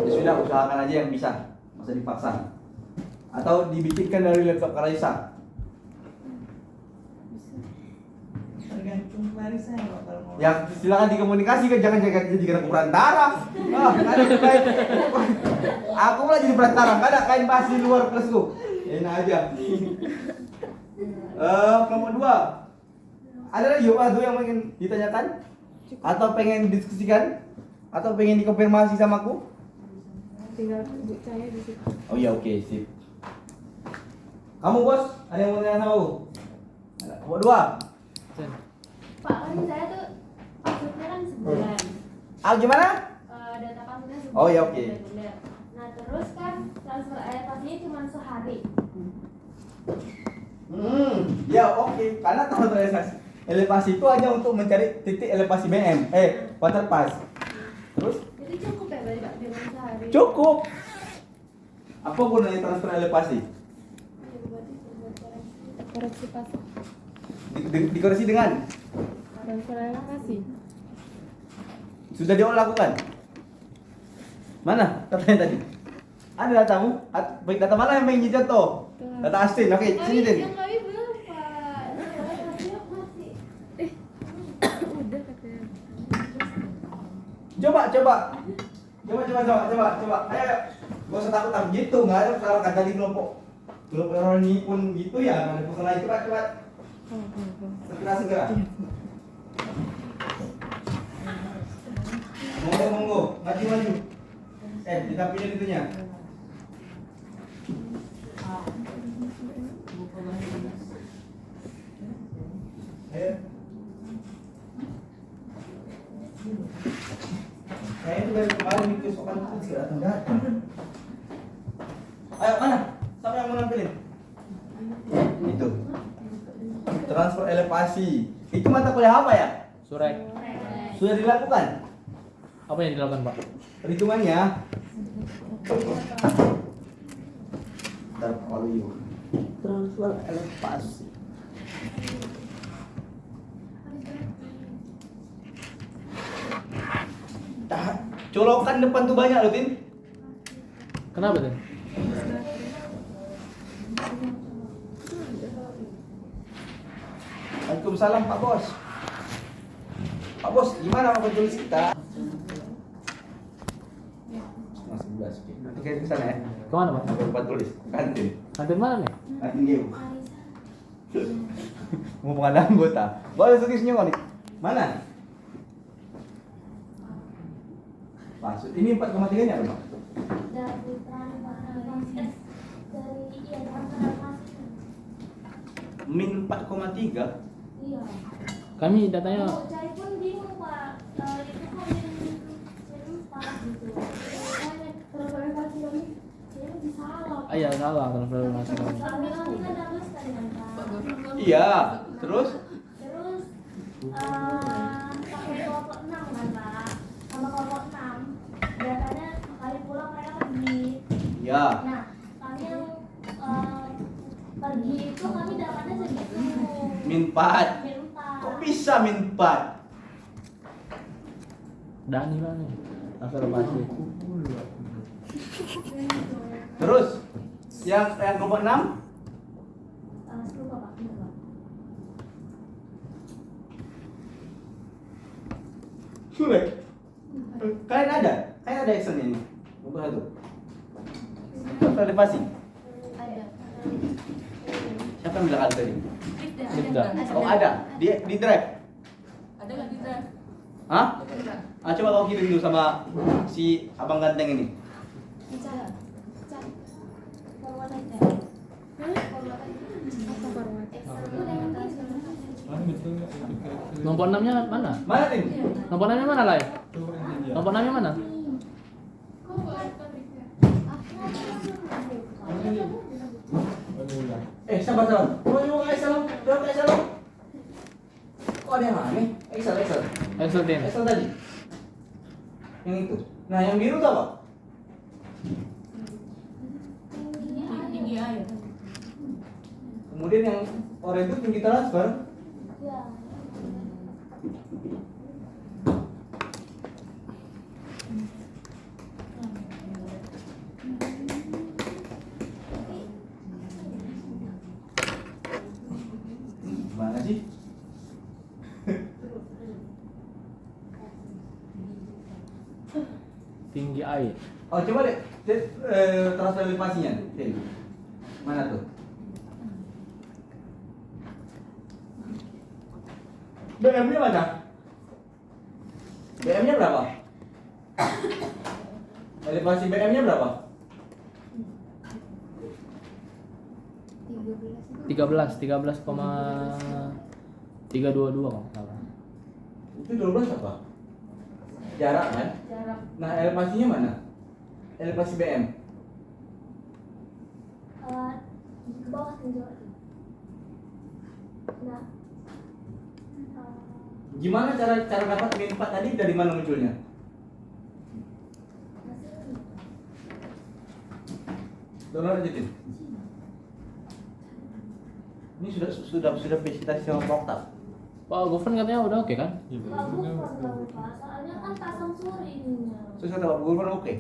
Ya sudah, usahakan aja yang bisa, masa dipaksa. Atau dibikinkan dari laptop Kalisa. Tergantung Clarissa ya Pak kalau mau. Ya silakan dikomunikasikan, jangan jadikan aku perantara. Nggak ada kain. Aku malah jadi perantara, nggak ada kain bahas di luar kelasku. Enak aja. Nomor 2. Ada lagi yang ingin ditanyakan? Atau pengen diskusikan? Atau pengen dikonfirmasi sama aku? tinggal Bu Cahaya di situ. Oh iya, oke, sip. Kamu bos, ada yang mau tanya sama aku? Nomor 2. Pak, kan saya tuh passwordnya kan sebulan. Gimana? Data passwordnya sebulan. Oh, iya, oke. Bener. Nah terus kan transfer pastinya cuma sehari. Ya oke. Karena transfer elevasi itu hanya untuk mencari titik elevasi BM, water pass. Terus? Jadi cukup ya Pak dengan sehari. Cukup. Apa gunanya transfer elevasi? Ya, berarti buat koreksi. Koreksi pas Dikoreksi dengan? transfer elevasi. Sudah dilakukan? Mana datanya tadi? Ada datamu? Baik, data mana yang main contoh? Data Astin, oke, sini Den. Yang kami belum Pak. Hasilnya masih. Udah katanya. Coba. Ayo. Gak usah takut gitu, nggak ada kalau kata di kelompok orang ini pun gitu ya, nggak ada masalah. Coba. Segera. Monggo, maju. Ditampilin itunya. Saya itu dari kemarin itu soal itu tidak datang. Ayo mana? Siapa yang mau nampilin? Itu. Transfer elevasi. Itu mata kuliah apa ya? Surek. Sudah dilakukan? Apa yang dilakukan Pak? Perhitungannya. Ntar kalau yuk. Transfer elevasi. Colokan depan tuh banyak loh, Tin. Kenapa tuh? Waalaikumsalam Pak Bos. Pak Bos, gimana mau tulis kita? Masih 11. Nanti kirim ke sana ya. Kemana Pak? Sampai lupa tulis. Kantin. Kantin mana nih? Kantin Geu. Mau pengadaan anggota. Boleh tulisnya kok nih. Mana? Maksud ini 4,3 nya apa? Dari transfer Min 4,3. iya. Kami datanya Mau cari pun bingung Pak. Itu kok yang lupa gitu. Makanya transfer elevasi kami saya bisa salah. Iya salah transfer elevasi kamu. Kami kan lulus tadi kan Pak. Iya, terus Terus pakai kelompok 6 kan Pak. Sama kelompok 6 biasanya kali pulang mereka pergi. ya Nah, kami yang pergi itu kami dapatnya segitu. min 4. Min 4. Kok bisa min 4? Dani lah nih. Transfer elevasi. Terus yang kelompok 6 Lupa Pak, lupa. sulit. Kalian ada? Kalian ada Excel ini? Nomor 1. Transfer elevasi. Ada. Siapa yang bilang ada tadi? Tidak. Oh ada. Di drive. Ada nggak di drive? Hah? Coba kau kirim dulu sama si abang ganteng ini. Bicara. Forward aja. Apa forward? Mana betul nggak itu kira-kira? Nomor 6-nya mana? Mana tim? Nomor 6-nya mana lah? Coba ini dia. Nomor 6-nya mana? Mana ulang? Sabar. Kau mau ke Excel? Coba ke Excel. Kok ada yang aneh? Excel. Excel Tin. Excel tadi. Yang itu. Nah, yang biru tuh apa? Tinggi air. Kemudian yang oranye itu tinggi transfer. Ya. Gimana sih? Tinggi air. Oh, coba deh transfer elevasinya. Tim. Mana tuh? BM-nya mana? BM-nya berapa? Elevasi BM-nya berapa? 13,322 kalau nggak salah. Itu 12 apa? Jarak kan? Jarak. Nah, elevasinya mana? Elevasi BM. Ke bawah tinggal. Nah. Gimana cara dapat min 4 tadi, dari mana munculnya? Download aja, Tim. Ini sudah kita sama Proktab. Pak Gofren katanya udah oke kan? Iya, Bagus betul kan? Pak, Bapak. Soalnya kan pasang suri ininya. Terus kata Pak Gubernur oke.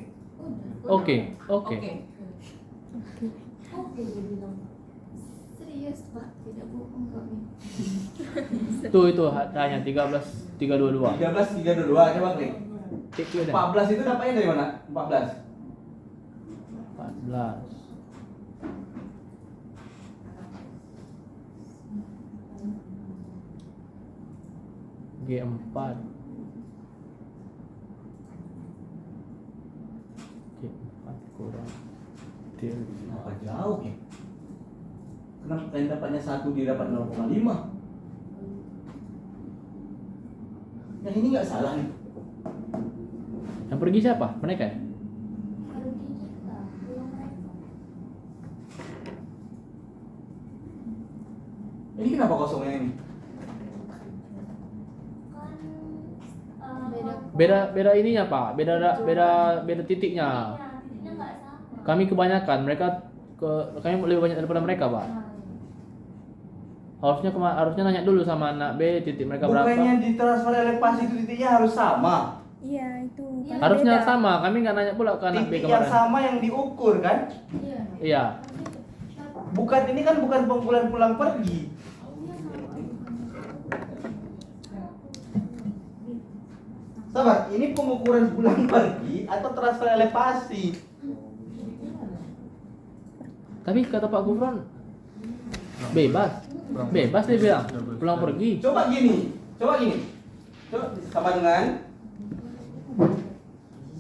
Oke. Oke. Oke dia bilang. Serius Pak, tidak bohong kami. Tuh itu hanya 13,322. 13,322, coba klik. Cek dulu deh. 14 itu dapatnya dari mana? 14. 14. G4 kurang Kenapa jauh ya? Kenapa kalian dapatnya 1, dia dapat 0,5? Yang ini nggak salah nih. yang pergi siapa? Mereka ya? Kalau di kita, belum mereka. Ini kenapa kosongnya ini? Kan Beda ininya Pak, beda titiknya. titiknya nggak sama. Kami kebanyakan, kami lebih banyak daripada mereka Pak. Harusnya nanya dulu sama anak B titik mereka berapa. Bukannya di transfer elevasi itu titiknya harus sama. Iya, itu. Iya. Kan Harusnya beda. sama, kami nggak nanya pula ke anak B Titik yang kemarin. sama yang diukur kan? Iya. Iya. Ini kan bukan pengumpulan pulang pergi. Sabar, ini pengukuran pulang pergi atau transfer elevasi? Tapi kata Pak Gufron bebas dia bilang pulang pergi. Coba gini. Coba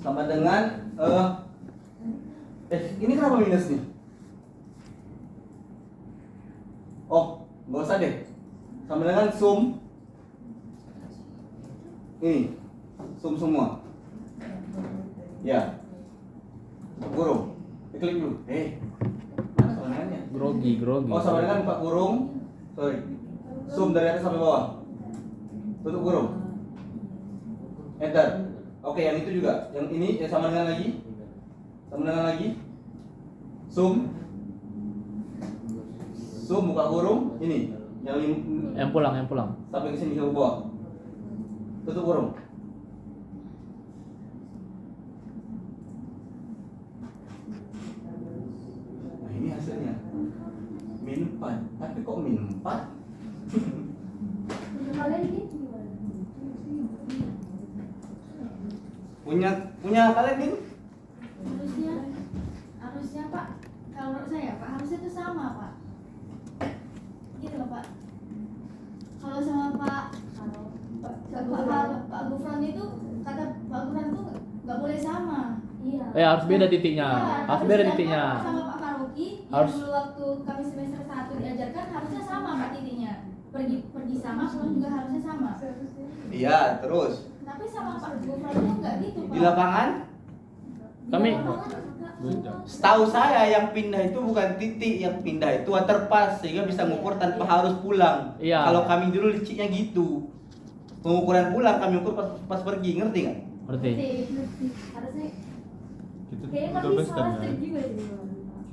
sama dengan ini kenapa minus nih? Oh, nggak usah deh. Sama dengan sum. Ini sum semua. Ya. Kurung. Klik dulu. Mana sama dengannya? Grogi. Oh, sama dengan buka kurung. Sorry. Zoom dari atas sampai bawah. Tutup kurung. Enter. Oke, yang itu juga. Yang ini yang sama dengan lagi. Sama dengan lagi. Zoom. Zoom buka kurung. Ini. Yang pulang. Sampai ke sini ke bawah. Tutup kurung. Nah, ini hasilnya. Min 4. Tapi kok min 4? Kalian gitu gimana? Punya kalian ini? Harusnya Pak, kalau menurut saya Pak, harusnya itu sama Pak. Gitu loh Pak. Kalau sama Pak Gufron itu kata Pak Gufron tuh nggak boleh sama. Iya. Harus beda titiknya. Iya, Harus beda harusnya titiknya. Sama Pak Faruqi Harus. yang dulu waktu kami semester 1 diajarkan harusnya sama Pak titiknya. Pergi sama, pulang juga harusnya sama. Iya, terus Tapi sama Pak Gufron itu nggak gitu Pak. di lapangan Kami Beda. setahu saya yang pindah itu bukan titik, yang pindah itu waterpass sehingga bisa ngukur tanpa harus pulang. Iya. Kalau kami dulu liciknya gitu. Pengukuran pulang kami ukur pas pergi, ngerti nggak? ngerti. Harusnya Kita kayaknya sudah kami bebas salah kan? step juga sih.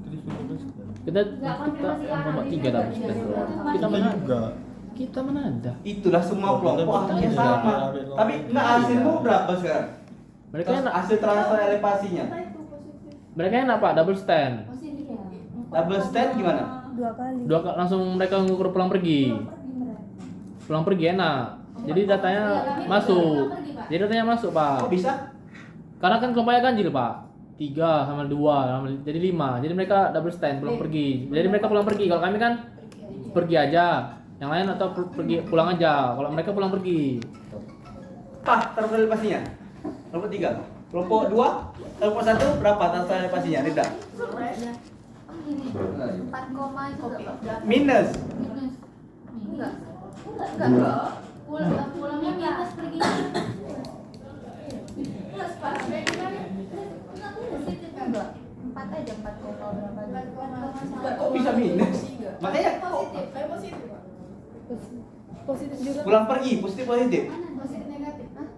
Kita sudah bebas kan? Kita Nggak konfirmasi yang kelompok 3 juga. tapi kita Kita mana? juga. Kita mana ada? Itulah semua Oh, kelompok kita hasilnya beda. sama. Tapi nggak hasilmu berapa sekarang? Mereka enak. Hasil transfer elevasinya. Mereka enak Pak, double stand. Positif ya. Double stand gimana? 2 kali. Langsung mereka ngukur pulang pergi. Pulang pergi enak. Jadi datanya masuk. Jadi datanya masuk Pak. Kok bisa? Karena kan kelompoknya ganjil Pak. 3 sama 2 jadi 5. Jadi mereka double stand pulang pergi. Jadi mereka pulang pergi. Kalau kami kan pergi aja. Yang lain atau pergi pulang aja. Kalau mereka pulang pergi. Transfer elevasinya? Kelompok 3. Kelompok 2, kelompok 1 berapa transfer elevasinya? Rida? 4 koma itu berapa? Minus. Enggak. Enggak. Pulangnya minus perginya. Plus Pak. Positif enggak? 4 aja 4 koma berapa? Kok bisa minus? Makanya kok Positif Pak. Positif juga. pulang pergi, positif positif. Positif negatif. Hah?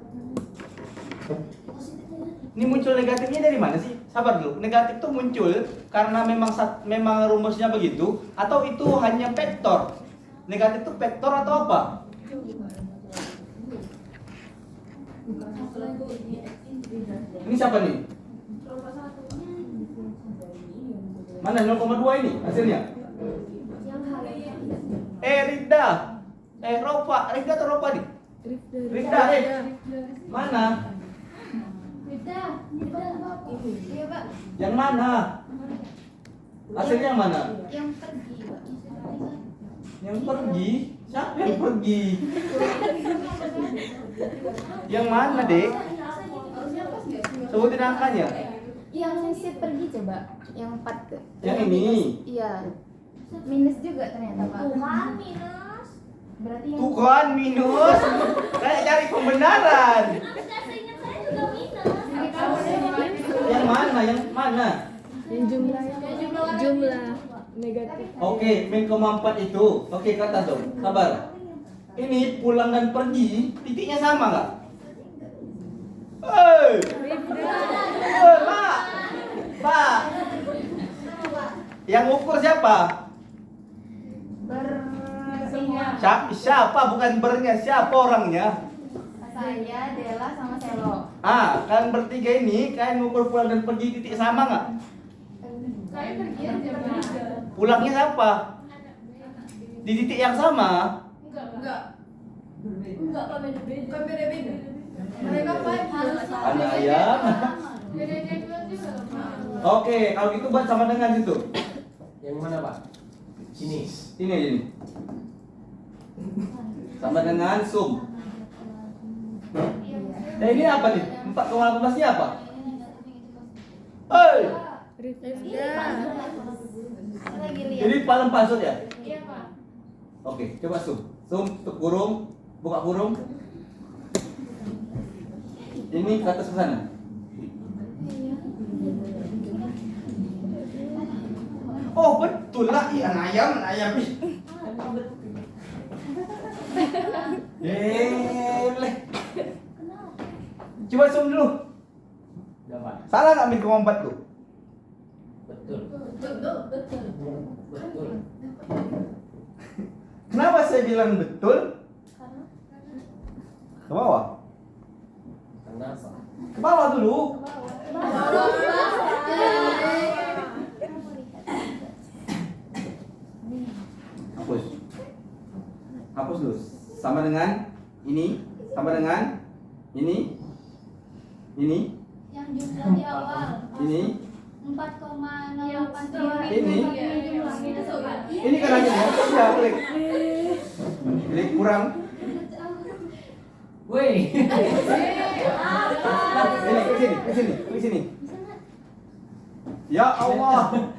Ini muncul negatifnya dari mana sih? Sabar dulu. Negatif tuh muncul karena memang rumusnya begitu atau itu hanya vektor? Negatif itu vektor atau apa? Ini siapa nih? Mana 0,2 ini hasilnya? Rida. Rida atau Ropa nih? Rida, mana? Beda. Iya Pak. Yang mana? Hasilnya yang mana? Yang pergi Pak. Yang pergi? Siapa yang pergi? Yang mana, Dek? Sebutin angkanya. Yang sisi pergi coba. Yang 4 ke. Yang ini. Iya. Minus juga ternyata Pak. Bukan minus. Berarti yang Tuh kan minus. Kayak cari pembenaran. Saya ingat saya juga minus. Yang mana? Yang mana? yang jumlah negatif. Oke, min 4 itu. Oke, kata dong. Sabar. Ini pulang dan pergi, titiknya sama nggak? Pak. Pak. Yang ukur siapa? Siapa? Bukan bernya, siapa orangnya? Saya, Dela, sama Selo. Kalian bertiga ini, kalian ngukur pulang dan pergi titik sama nggak? Saya pergi aja Pak. Pulangnya siapa? Di titik yang sama? Enggak Pak, beda-beda. Kan beda-beda. Mereka Pak harusnya Anak ayam. beda-beda juga Pak. Oke, kalau gitu buat sama dengan situ. Yang mana Pak? Sini. Ini aja nih. Sama dengan sum. Ini apa nih? 4,18 nya apa? Lagi lihat. Jadi paling pasut ya? Iya Pak. Oke, coba sum. Sum, tutup kurung, buka kurung. Ini ke atas ke sana. Oh betul lah, iya ayam. Leh. Coba zoom dulu. Dapat. Salah nggak min 4 tuh? Betul. Kenapa saya bilang betul? Ke bawah. Kenapa? Ke bawah dulu. Hapus. Hapus dulu. Sama dengan ini, sama dengan ini. Yang jumlah di awal Ini. 4,08 Ini. Ini kan aja ya. Sudah klik. Klik kurang. Woi. Ini ke sini. Ya Allah.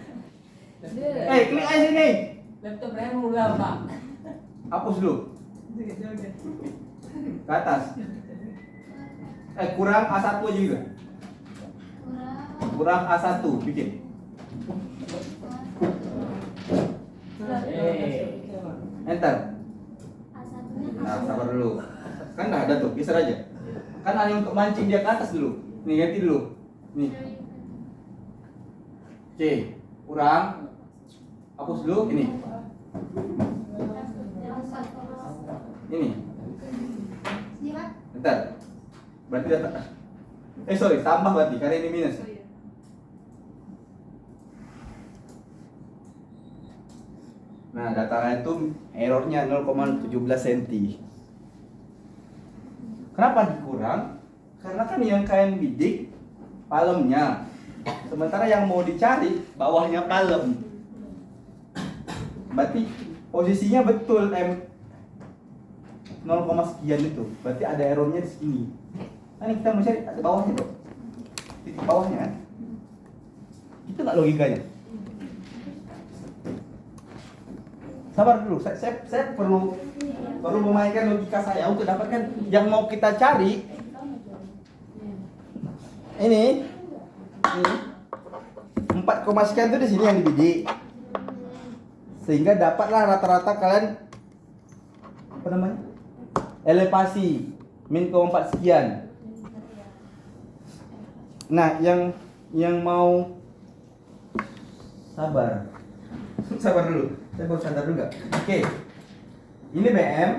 Klik aja sini. Laptop Ryan mulai Pak. Hapus dulu. Ke atas. Kurang A1 aja juga. Kurang A1 bikin. Enter. Nah, sabar dulu. Kan udah ada tuh, geser aja. Kan ada yang untuk mancing dia ke atas dulu. Nih, ganti dulu. Nih. Oke, kurang. Hapus dulu ini. Ini. Bentar. Berarti data. Sorry, tambah berarti karena ini minus. Nah, datanya itu errornya 0,17 cm. Kenapa dikurang? Karena kan yang kalian bidik palemnya. Sementara yang mau dicari bawahnya palem. Berarti posisinya betul 0, sekian itu. Berarti ada errornya di sini. Nah, ini kita mau cari ada bawahnya tuh. Titik bawahnya kan. Itu nggak logikanya. Sabar dulu, saya perlu memainkan logika saya untuk dapatkan yang mau kita cari. Ini 4, sekian itu di sini yang dibidik. Sehingga dapatlah rata-rata kalian apa namanya? Elevasi min 4 sekian. Nah, yang mau sabar dulu. Saya baru sadar juga. Oke. Ini BM.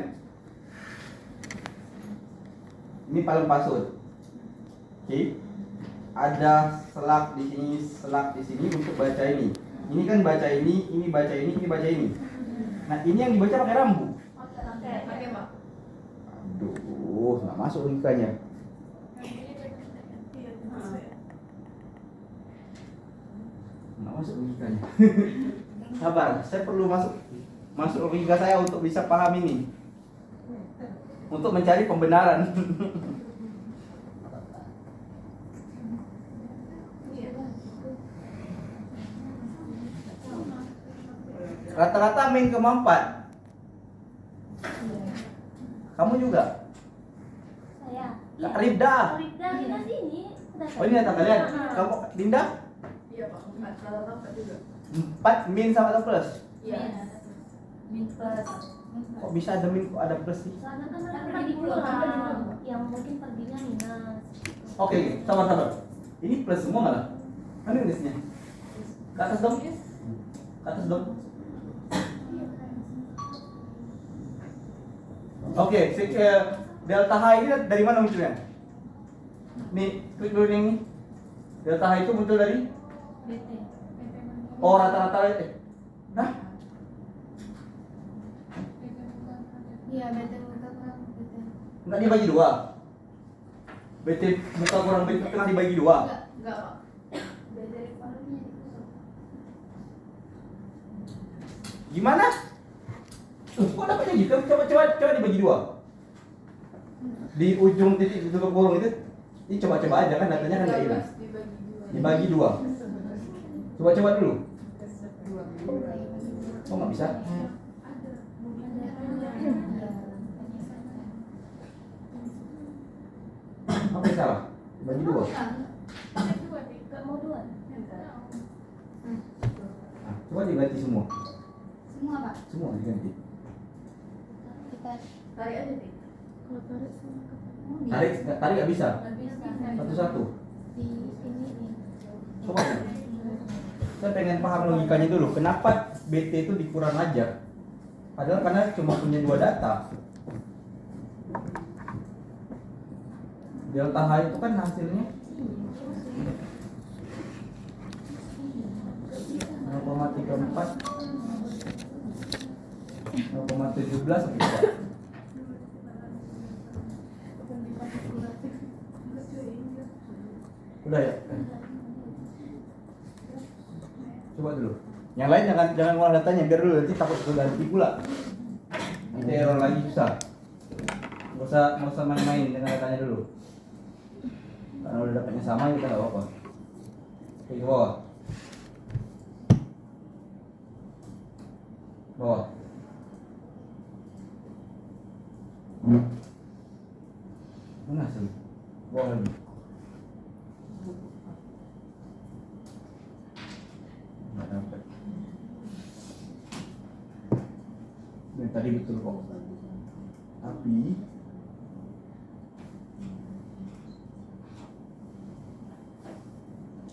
Ini palem pasut. Oke. Ada selak di sini untuk baca ini. Ini kan baca ini baca ini baca ini. Nah, ini yang dibaca pakai rambu. Pakai Pak. Aduh, nggak masuk logikanya. Nggak masuk logikanya. Sabar, saya perlu masuk logika saya untuk bisa paham ini. Untuk mencari pembenaran. Rata-rata min 4. Kamu juga? Saya. Kak Ribda. Ribda kita sini. Oh, ini data kalian. Kamu Dinda? Iya Pak, kalau dapat juga. 4 min sama atau plus? Iya. Min plus. Kok bisa ada min, kok ada plus sih? Soalnya kan pergi pulang yang mungkin perginya minus. Oke, sabar. Ini plus semua malah. Mana minusnya? Ke atas dong. Oke, delta H ini dari mana munculnya? Nih, klik dulu yang ini. Delta H itu muncul dari? BT. Oh, rata-rata Nah, Iya, BT muka kurang BT. enggak dibagi 2. BT muka kurang BT tengah dibagi 2. Enggak Pak. BT parunya itu. Gimana? Kok dapatnya gitu? Coba dibagi 2. Di ujung titik itu kurung itu, ini coba aja kan datanya kan nggak hilang. Dibagi 2. Coba dulu. Oh, nggak bisa? Apa yang salah? Dibagi 2. Enggak mau dua. Nah, coba Coba diganti semua. Semua pak. Semua diganti. Kita Tarik aja nih. Kalau tarik sama kepala. Tarik nggak bisa. Nggak bisa. Satu-satu. Di ini nih. Coba. Saya pengen paham logikanya dulu. Kenapa BT itu dikurang ajar? Padahal karena cuma punya 2 data. Delta H itu kan hasilnya 0,34 0,17 gitu. Udah ya? Coba dulu. Yang lain jangan ngolah datanya, biar dulu nanti takut keganti pula. Nanti error lagi susah. Nggak usah main-main dengan datanya dulu. Karena udah dapatnya sama kita nggak apa-apa. Oke, ke bawah. Bawah. Mana hasil? Bawah lagi. Nggak dapat. Ini tadi betul kok. Tapi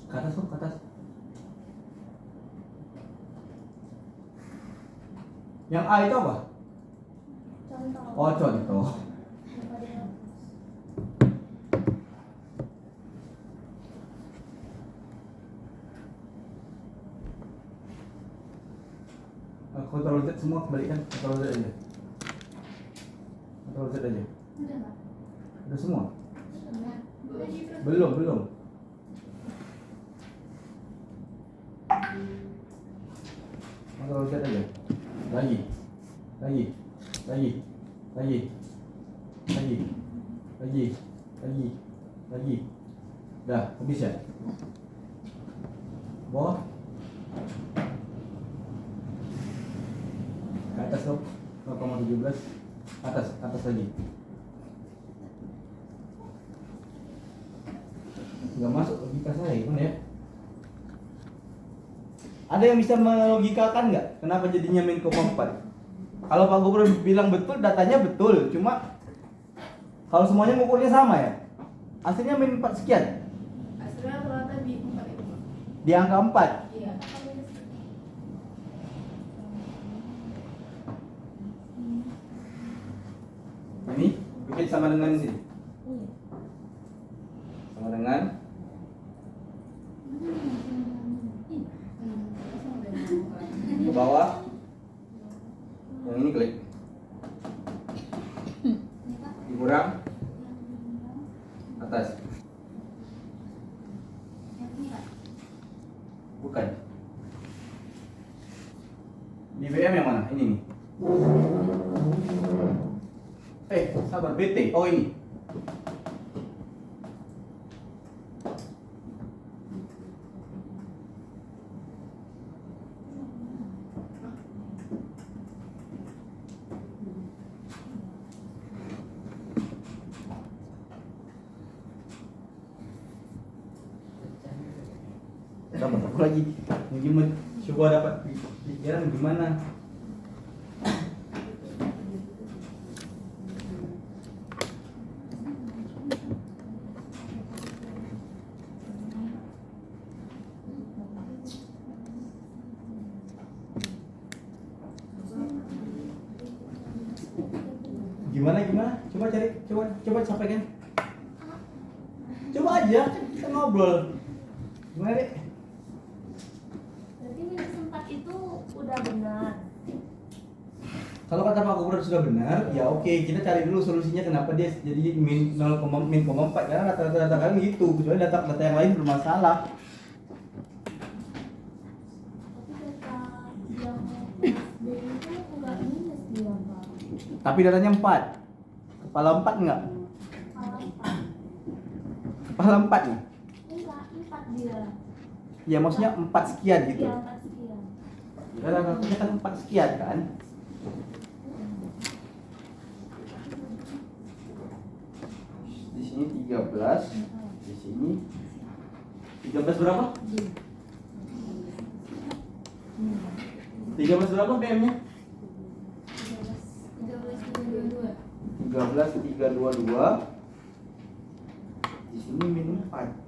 ke atas tuh, ke atas. Yang A itu apa? Contoh. Oh, contoh. Ctrl Z semua kembalikan, Ctrl Z aja. Ctrl Z aja. Udah pak. Udah semua? Udah. Belum. Ctrl Z aja. Lagi. Dah, habis ya? Bawah. Ke atas dong. 0,17. Atas lagi. Nggak masuk logika saya, gimana ya? Ada yang bisa melogikakan nggak? Kenapa jadinya min 4? Kalau Pak Gubernur bilang betul, datanya betul. Cuma kalau semuanya ngukurnya sama ya? Hasilnya min 4 sekian. Hasilnya rata di 4 itu. Di angka 4. Iya. Ini bikin sama dengan sini. Sama dengan ke bawah. Yang ini klik. Dikurang atas. Yang ini pak. Bukan. Di BM yang mana? Ini nih. Sabar, BT. Oh, ini. Dapat apa lagi? Gimana? Coba dapat pikiran gimana? Gimana? Coba sampaikan. Coba aja, kita ngobrol. Gimana, Dek? Berarti minus 4 itu udah benar. Kalau kata Pak Gubernur sudah benar, ya oke, kita cari dulu solusinya kenapa dia jadi min 0,4 karena rata-rata kalian gitu, kecuali data yang lain bermasalah. Tapi data yang SD itu enggak minus dia, Pak. Tapi datanya 4. Kepala 4 enggak? Kepala 4. Kepala 4 nih. Enggak, 4 dia. Ya maksudnya 4 sekian gitu. Iya, 4 sekian. Karena kita kan 4 sekian kan. Di sini 13, di sini 13 berapa? 13 berapa PM-nya? 13,322. 13,322. Di sini min 4.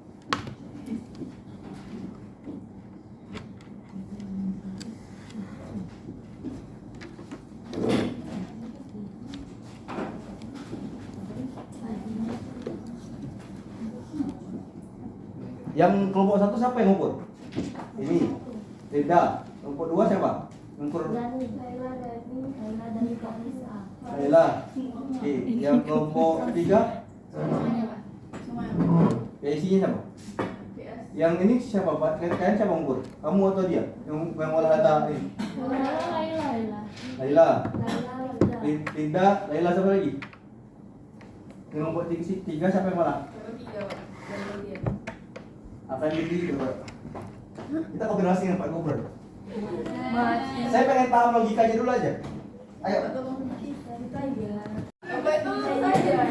Yang kelompok 1 siapa yang ngukur? Ini. Rida. Kelompok 2 siapa? Ngukur Laila dari Kalisa. Laila. Oke, yang kelompok 3 Semuanya pak. Semuanya. isinya siapa? PS. Yang ini siapa, Pak? Kalian siapa ngukur? Kamu atau dia? Yang olah data ini? Laila. Laila. Laila. Rida, Laila siapa lagi? Yang kelompok 3 siapa yang malah? Nomor 3 pak. Dan bagian. Apa yang gitu, Pak? Kita koordinasi dengan Pak Gubernur. Mas. Saya pengen paham logikanya dulu aja. Ayo. Apa itu saja?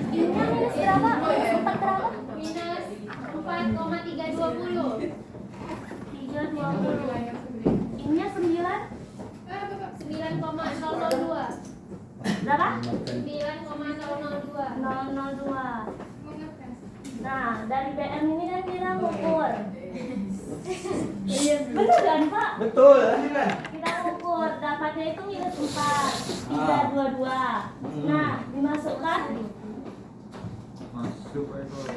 Ini minus berapa? Oh, iya. Minus 4 berapa? Minus 4,320. 320. Ininya 9 9,002. berapa? 9,002. 002. Nah, dari BM ini kan kita ngukur. Iya, bener kan Pak? Betul, lanjutkan. Kita ukur dapatnya itu minus 4 322. Nah, dimasukkan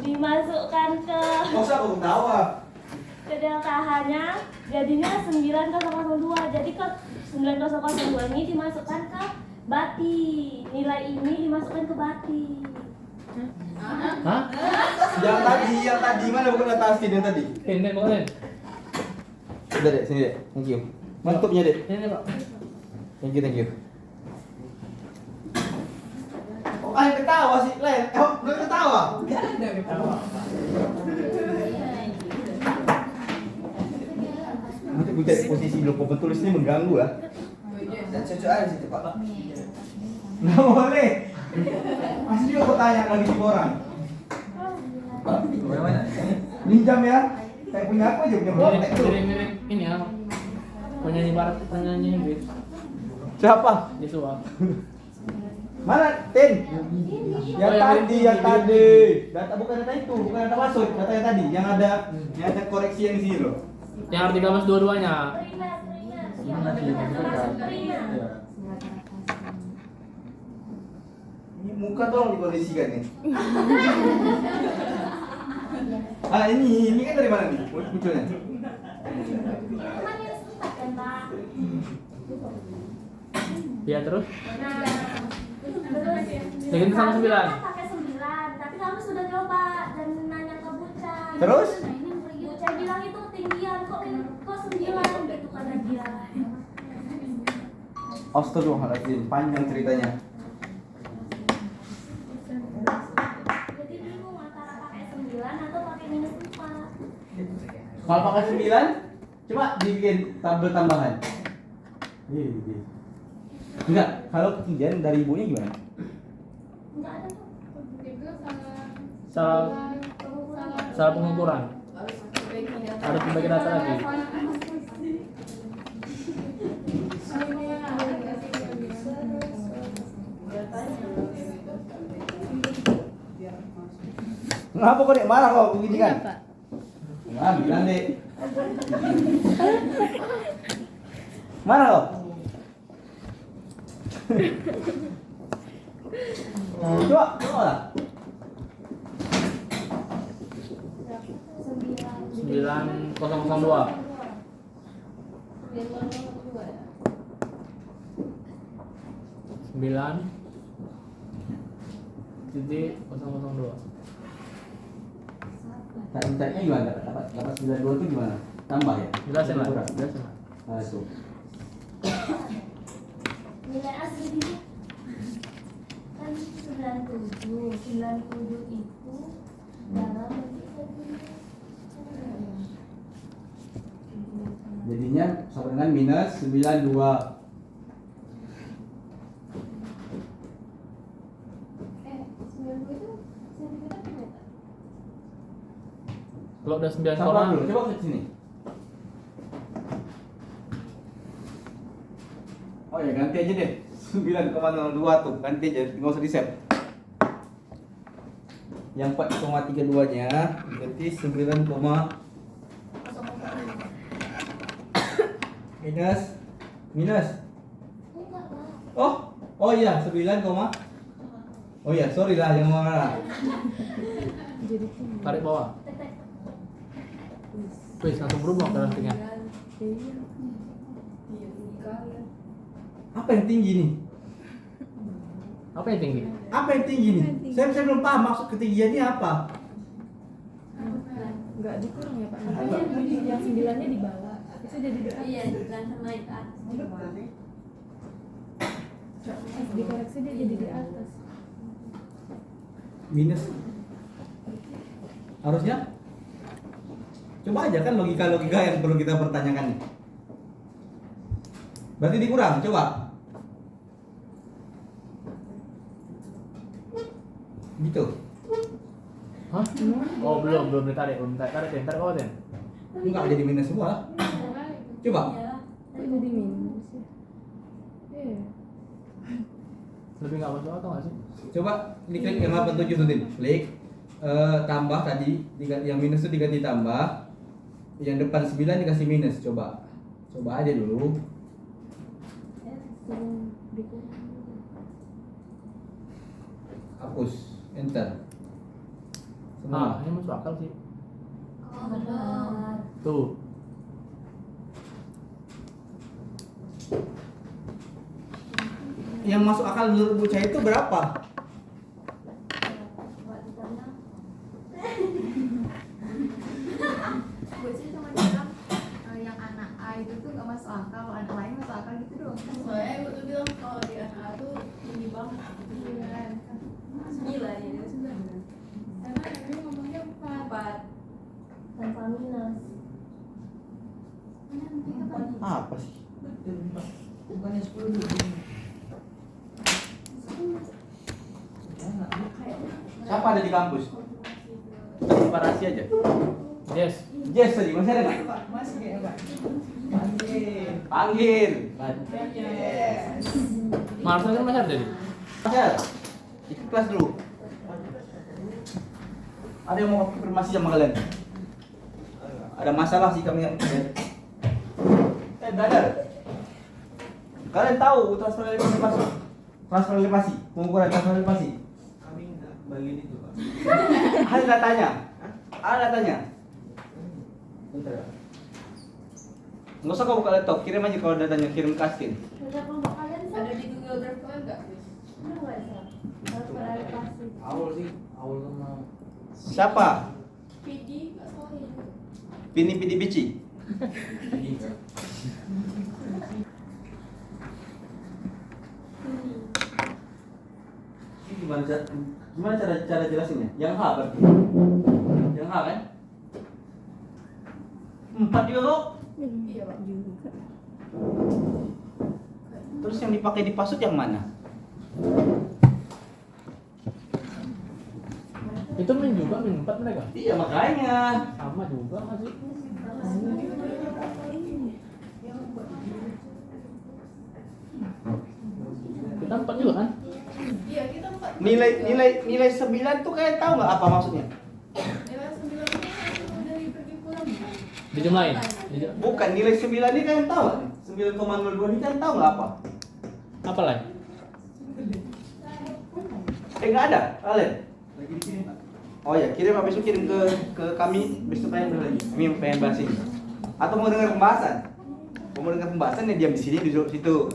Nggak usah aku tawa. ke delta H-nya jadinya 9002. Jadi ke 9002 ini dimasukkan ke bati. Nilai ini dimasukkan ke bati. Hah? Yang tadi mana bukan data asli yang tadi? Ini kok, Udah deh, sini deh. Thank you. Mantupnya deh. Ini Pak. Thank you. Oh, yang ketawa sih, Len. Belum ketawa. Enggak ada ketawa. Nanti gue cari posisi dulu, penulis ini mengganggu ya. Dan cocok aja situ Pak. Nggak boleh. Masih juga aku tanya lagi di orang. Mana? Minjam ya. Saya punya apa aja punya berapa itu? Mirip ini ya. Penyanyi barat, penyanyi Inggris. Siapa? Joshua. Mana Tin? Yang Oh, yang tadi. Data bukan data itu, bukan data masuk, data yang tadi, yang ada koreksi yang di sini loh. Yang artikel mas dua-duanya. Ini muka tolong dikondisikan nih. Ini kan dari mana nih munculnya? Cuma minus 4 kan Pak? Ya terus. Nah, terus Jadi itu sama 9. kan pakai 9, tapi kamu sudah coba dan nanya ke Bucan. Terus? Bucan bilang itu tinggian kok 9 gitu kata dia. Astagfirullahaladzim, panjang ceritanya. Jadi bingung antara pakai 9 atau pakai minus 4. Kalau pakai 9, coba dibikin tabel tambahan. Enggak, kalau ketinggian dari ibunya gimana? Enggak ada tuh. Itu salah Salah pengukuran. Harus membagi data lagi. Kenapa kok Dek marah kok begini kan? Pak. Nah, bilang Dek. Marah kok? Coba lah. 9002. Sembilan titik 002. Intinya gimana? Dapat 92 itu gimana? Tambah ya? Jelasin lah. Kurang. Jelasin lah. Nah, itu. Nilai asli dia kan 97 itu dalam Jadinya sama dengan minus 92. Kalau udah 9 Sabar dulu, coba ke sini. Oh ya ganti aja deh. 9,02 tuh, ganti aja, nggak usah di-save. Yang 4,32-nya berarti 9, minus. Oh iya 9, oh iya sorry lah yang marah. Jadi tinggi. Tarik bawah. Wih, langsung berubah grafiknya. Iya. Iya, tinggi kali. Apa yang tinggi nih? Apa yang tinggi? Apa yang tinggi nih? Saya belum paham maksud ketinggiannya apa. Enggak dikurang ya Pak. Yang 9-nya di bawah. Itu jadi di atas. Iya, langsung naik ke atas. Dikoreksi dia jadi di atas. Minus. Harusnya? Coba aja kan logika-logika yang perlu kita pertanyakan nih. Berarti dikurang, coba. Gitu. Hah? Oh belum ditarik, tarik Den, tarik bawah Den. Enggak jadi minus semua. Coba. Kok jadi minus ya? Iya. Lebih nggak masuk akal nggak sih? Coba diklik yang 87 tuh, Din. Klik. Tambah tadi, yang minus itu diganti tambah. Yang depan 9 dikasih minus, coba. Coba aja dulu. Kurang dikurang. Hapus, enter. Ah, Semua. ini masuk akal sih. Oh, benar. Tuh. Yang masuk akal menurut bocah itu berapa? Gue sih cuma bilang yang anak A itu tuh gak masuk akal, kalau anak lain masuk akal gitu doang. Soalnya gue tuh bilang kalau di anak A tuh tinggi banget. 9 ya, dia 9. Karena ini ngomongnya 4. Tanpa minus. Apa sih? Bukannya 10 dulu. Siapa ada di kampus? Separasi aja. Yes. Jess tadi masih ada nggak? Pak, masih ya, Pak. Panggil. Panggil. Yes. Marcel kan masih ada nih. Masih ada. Ikut kelas dulu. Ada yang mau konfirmasi sama kalian? Ada masalah sih kami. Brother. Kalian tahu transfer elevasi masuk? Transfer elevasi, pengukuran transfer elevasi. Kami nggak bagian itu Pak. Ada datanya. Ada datanya. Bentar ya. Nggak usah kau buka laptop, kirim aja kalau datanya, kirim ke Askin. Kerja kelompok kalian sih? Ada di Google Drive kan enggak, Bis? Ada nggak ya? Harus beralokasi. Awal sih, awal sama Siapa? PD enggak salah ya. Pini Pidi Bici. Ini gimana cara jelasinnya? Yang H berarti. Yang H kan? 4 juga kok. Iya, Pak. Terus yang dipakai di pasut yang mana? Itu min juga, min 4 mereka. Iya makanya. Sama juga masih. Kita 4 juga kan? Iya, kita 4. Nilai 9 tuh kayak tahu nggak apa maksudnya? Nilai 9 itu dari pergi pulang. Dijumlahin. Bukan nilai 9 ini kalian tahu nggak? 9,02 ini kalian tahu nggak apa? Apa lagi? Nggak ada kalian. Lagi di sini Pak. Oh ya kirim habis itu kirim ke kami besok pengen lagi. Kami pengen bahas ini. Atau mau dengar pembahasan? Mau dengar pembahasan ya diam di sini duduk situ.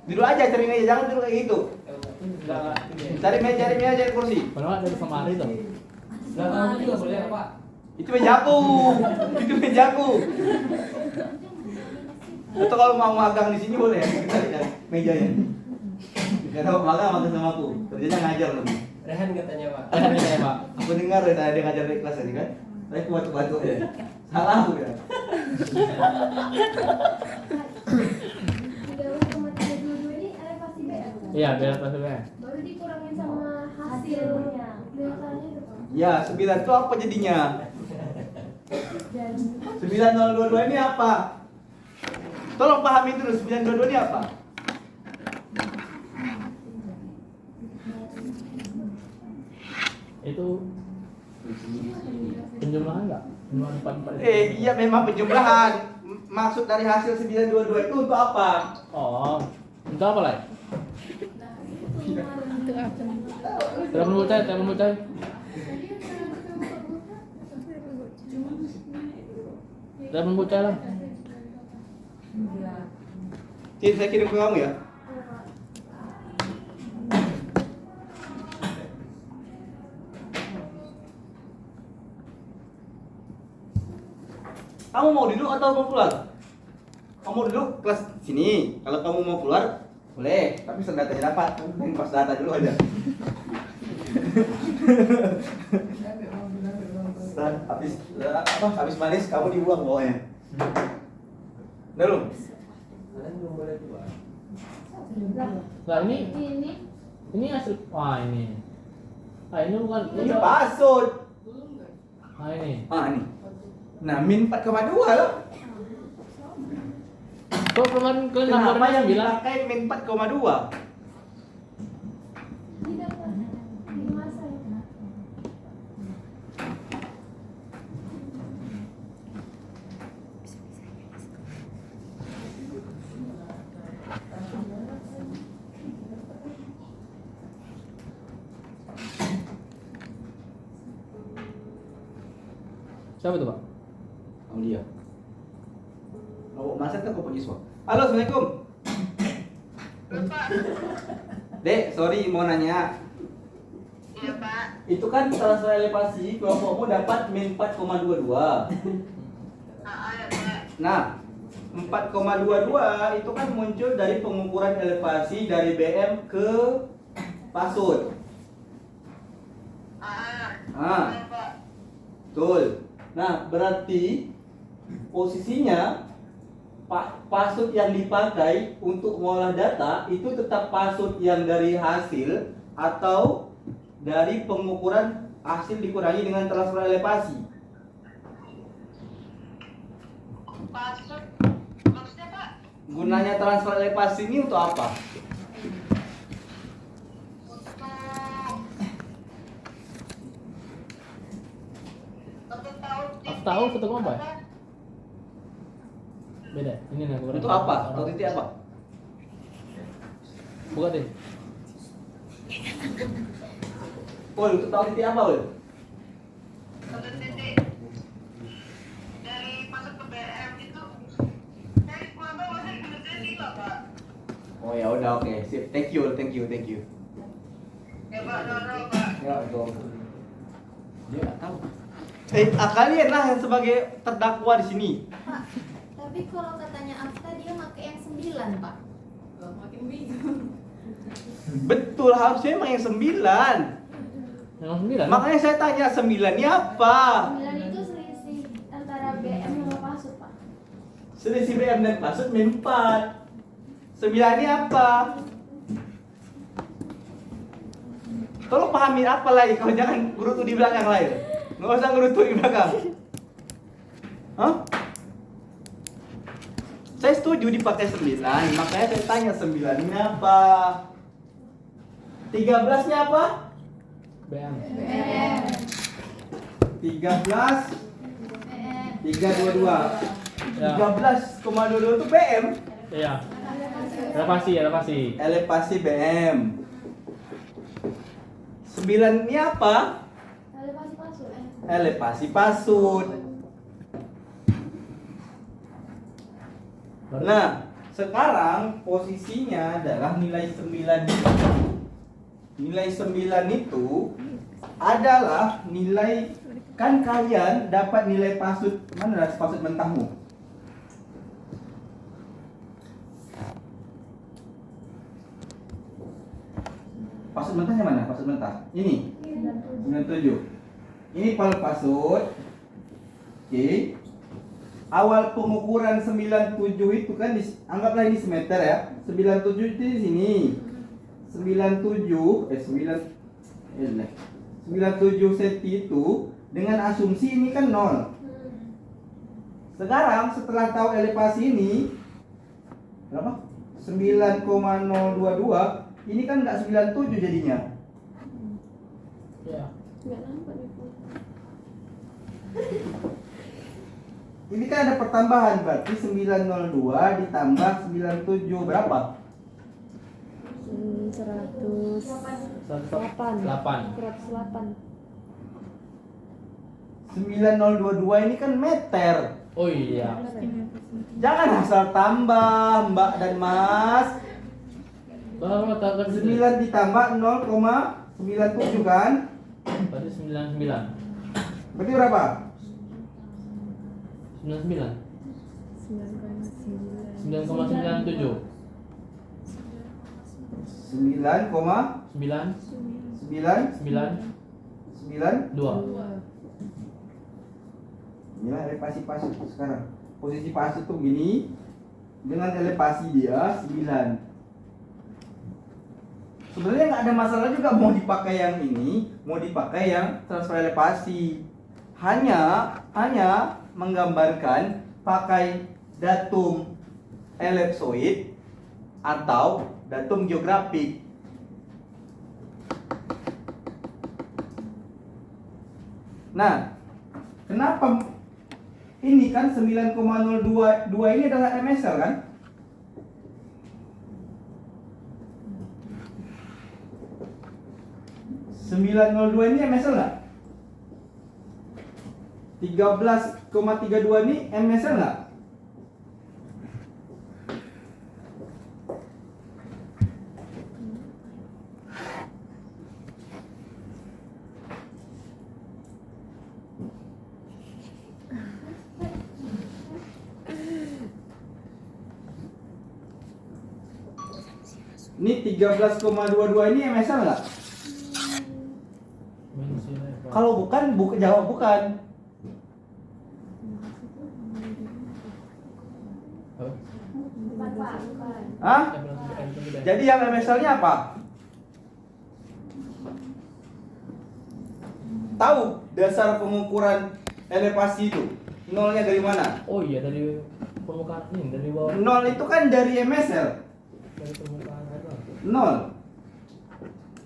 Duduk aja cari meja jangan duduk kayak gitu. Cari meja kursi. Padahal dari kemarin tuh. belakang juga boleh Pak. Itu mejaku. Itu mejaku. Atau kalau mau magang di sini boleh ya kita lihat mejanya. Karena magang sama aku. Kerjanya ngajar lebih. Rehan katanya Pak. Iya, Pak. Aku dengar ya tadi dia ngajar di kelas tadi kan. Saya kuat-kuat ya. Salah aku ya. Di dalam koma 32 ini elevasi B ya? Iya, biar pasnya. Baru dikurangin sama hasil Hasilnya. deltanya itu Pak. Ya, 9 itu apa jadinya? Dan 9022 ini apa? Tolong pahami dulu 922 ini apa? Itu penjumlahan enggak? Penjumlahan 4 Iya memang penjumlahan. Maksud dari hasil 922 itu untuk apa? Oh, untuk apa lah? Telepon bocah. Telepon bocah lah. Saya kirim ke kamu ya. Kamu mau duduk atau mau keluar? Kamu mau duduk kelas sini. Kalau kamu mau keluar, boleh. Tapi datanya dapat. Main pas data dulu aja. Habis manis kamu dibuang bawahnya. Udah belum? Kalian belum boleh keluar. Nah ini hasil. Wah ini. Ini bukan. Ini password. Ini. Ini. Nah, min 4,2 loh. Kok kemarin kalian Kenapa laporan yang bilang dipakai min 4,2? siapa tuh, Pak? Oh dia. Oh, masa tuh kok siswa. Halo, Assalamualaikum. Dek, sorry mau nanya. Iya Pak. Itu kan transfer elevasi kelompokmu dapat min 4,22. Ya Pak. Nah, 4,22 itu kan muncul dari pengukuran elevasi dari BM ke pasut. Iya Pak. Betul. Nah, berarti posisinya pasut yang dipakai untuk mengolah data itu tetap pasut yang dari hasil atau dari pengukuran hasil dikurangi dengan transfer elevasi. Pasut. Maksudnya Pak? Gunanya transfer elevasi ini untuk apa? Aku tahu foto kamu apa? Beda. Ini nih Untuk apa? Tahu titik apa? Buka deh. Ul, untuk tahu titik apa, Ul? Satu titik dari masuk ke BM itu dari pulang bawahnya bener-bener lah Pak. Oh ya udah, oke. Sip. Thank you. Ya Pak, no Pak. Ya, dong. Dia nggak tahu. Kalian lah yang sebagai terdakwa di sini. Pak, tapi kalau katanya Afta dia pakai yang 9 Pak. Makin bingung. Betul, harusnya emang yang 9. Yang 9. Makanya saya tanya 9 ini apa? 9 itu selisih antara BM sama pasut, Pak. Selisih BM dan pasut min 4. 9 ini apa? Tolong pahami apa lagi, kalau jangan gerutu di belakang lain. Nggak usah gerutu di belakang. Hah? Saya setuju dipakai 9, makanya saya tanya 9 ini apa? 13 nya apa? BM. 13 322. Ya. 13,22 itu BM. Iya. Elevasi. Elevasi BM. 9 ini apa? Elevasi pasut. Elevasi pasut. Nah, sekarang posisinya adalah nilai 9 itu. Nilai 9 itu adalah nilai, kan kalian dapat nilai pasut, mana pasut mentahmu? Pasut mentahnya mana? Pasut mentah. Ini 97. Ini pasut. Oke. Awal pengukuran 97 itu kan anggaplah ini semeter ya. 97 itu di sini. 97 cm itu dengan asumsi ini kan 0. Sekarang setelah tahu elevasi ini berapa? 9,022, ini kan enggak 97 jadinya. Iya. Nggak nampak nih Bu. Ini kan ada pertambahan, berarti 902 ditambah 97 berapa? 108. 8. 108. 9022 ini kan meter. Oh iya. Jangan asal tambah, Mbak dan Mas. Baru tak 9 ditambah 0,97 kan? Berarti 99. Berarti berapa? 99. 9,9. 9,97. 9 9 2. 2. Inilah elevasi pasir sekarang. Posisi pasir tuh begini dengan elevasi dia 9. Sebenarnya nggak ada masalah juga mau dipakai yang ini, mau dipakai yang transfer elevasi. Hanya menggambarkan pakai datum ellipsoid atau datum geografik. Nah, kenapa ini kan 9,022 ini adalah MSL kan? ini MSL nggak? 13,32 ini MSL nggak? Ini 13,22 ini MSL nggak? Kalau bukan, jawab bukan. Bukan Pak, bukan. Hah? Jadi yang MSL-nya apa? Tahu dasar pengukuran elevasi itu? Nolnya dari mana? Oh iya, dari permukaan ini, dari bawah. Nol itu kan dari MSL. Dari permukaan air laut. Nol.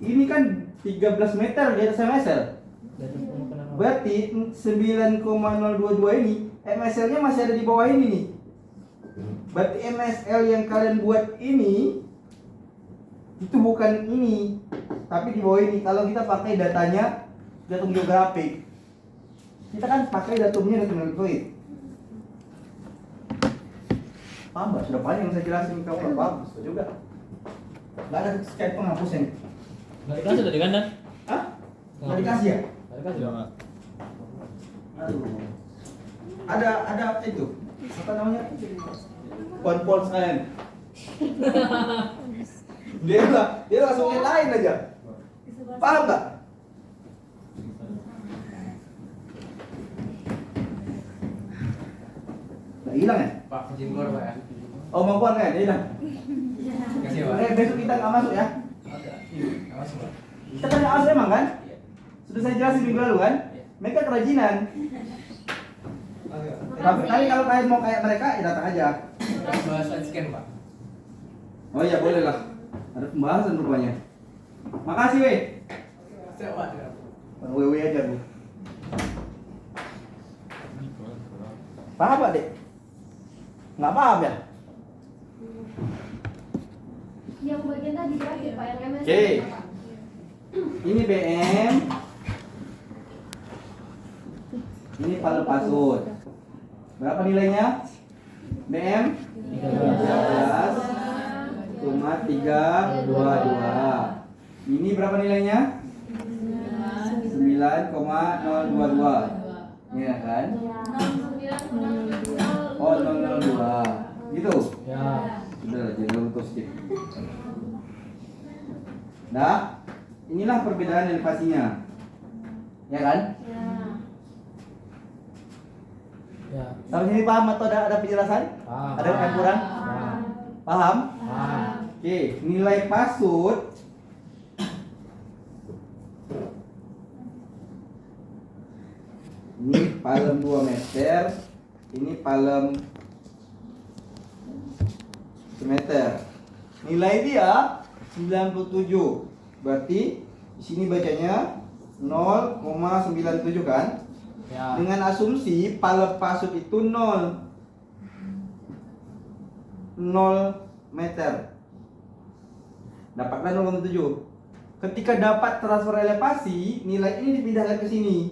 Ini kan 13 meter di atas MSL. Dari permukaan air laut. Berarti 9,022 ini MSL-nya masih ada di bawah ini nih. Berarti MSL yang kalian buat ini itu bukan ini, tapi di bawah ini. Kalau kita pakai datanya datum geografik, kita kan pakai datumnya datum ellipsoid. Paham nggak? Sudah panjang saya jelasin, kamu nggak paham juga. Nggak ada skype penghapusnya nih. Nggak dikasih tadi kan, Dan? Hah? Nggak dikasih ya? Nggak dikasih dong. Aduh. Ada itu apa namanya? Pon sekalian. dia langsung lain aja. Paham nggak? Nggak hilang ya? Pak, izin keluar Pak ya. Oh mau keluar kan? Dia hilang. Kasih Pak. Besok kita nggak masuk ya? Nggak masuk Pak. Kita kan nggak masuk emang kan? Sudah saya jelasin minggu lalu kan? Mereka kerajinan. Tapi kalau kalian mau kayak mereka, ya datang aja. Bahas scan Pak. Oh iya boleh lah. Ada pembahasan rupanya. Makasih weh. Siap Pak. Bang Wewe aja bu. Paham Pak Dek? Nggak paham ya? Yang bagian tadi berarti Pak, yang MSL. Oke. Pak. Ini BM. Ini palem pasut. Berapa nilainya? BM 13,322. Ini berapa nilainya? 9,022. Iya kan? Oh 002. Gitu. Ya. Sudah lah, jangan lupa skip. Nah, inilah perbedaan elevasinya. Ya kan? Ya. Sampai sini paham atau ada penjelasan? Paham. Ada yang kurang? Paham. Paham? Paham. Oke, nilai pasut ini palem 2 meter, ini palem semeter. Nilai dia 97. Berarti di sini bacanya 0,97 kan? Ya. Dengan asumsi pala pasut itu 0 meter. Dapatlah 0,7. Ketika dapat transfer elevasi, nilai ini dipindahkan ke sini.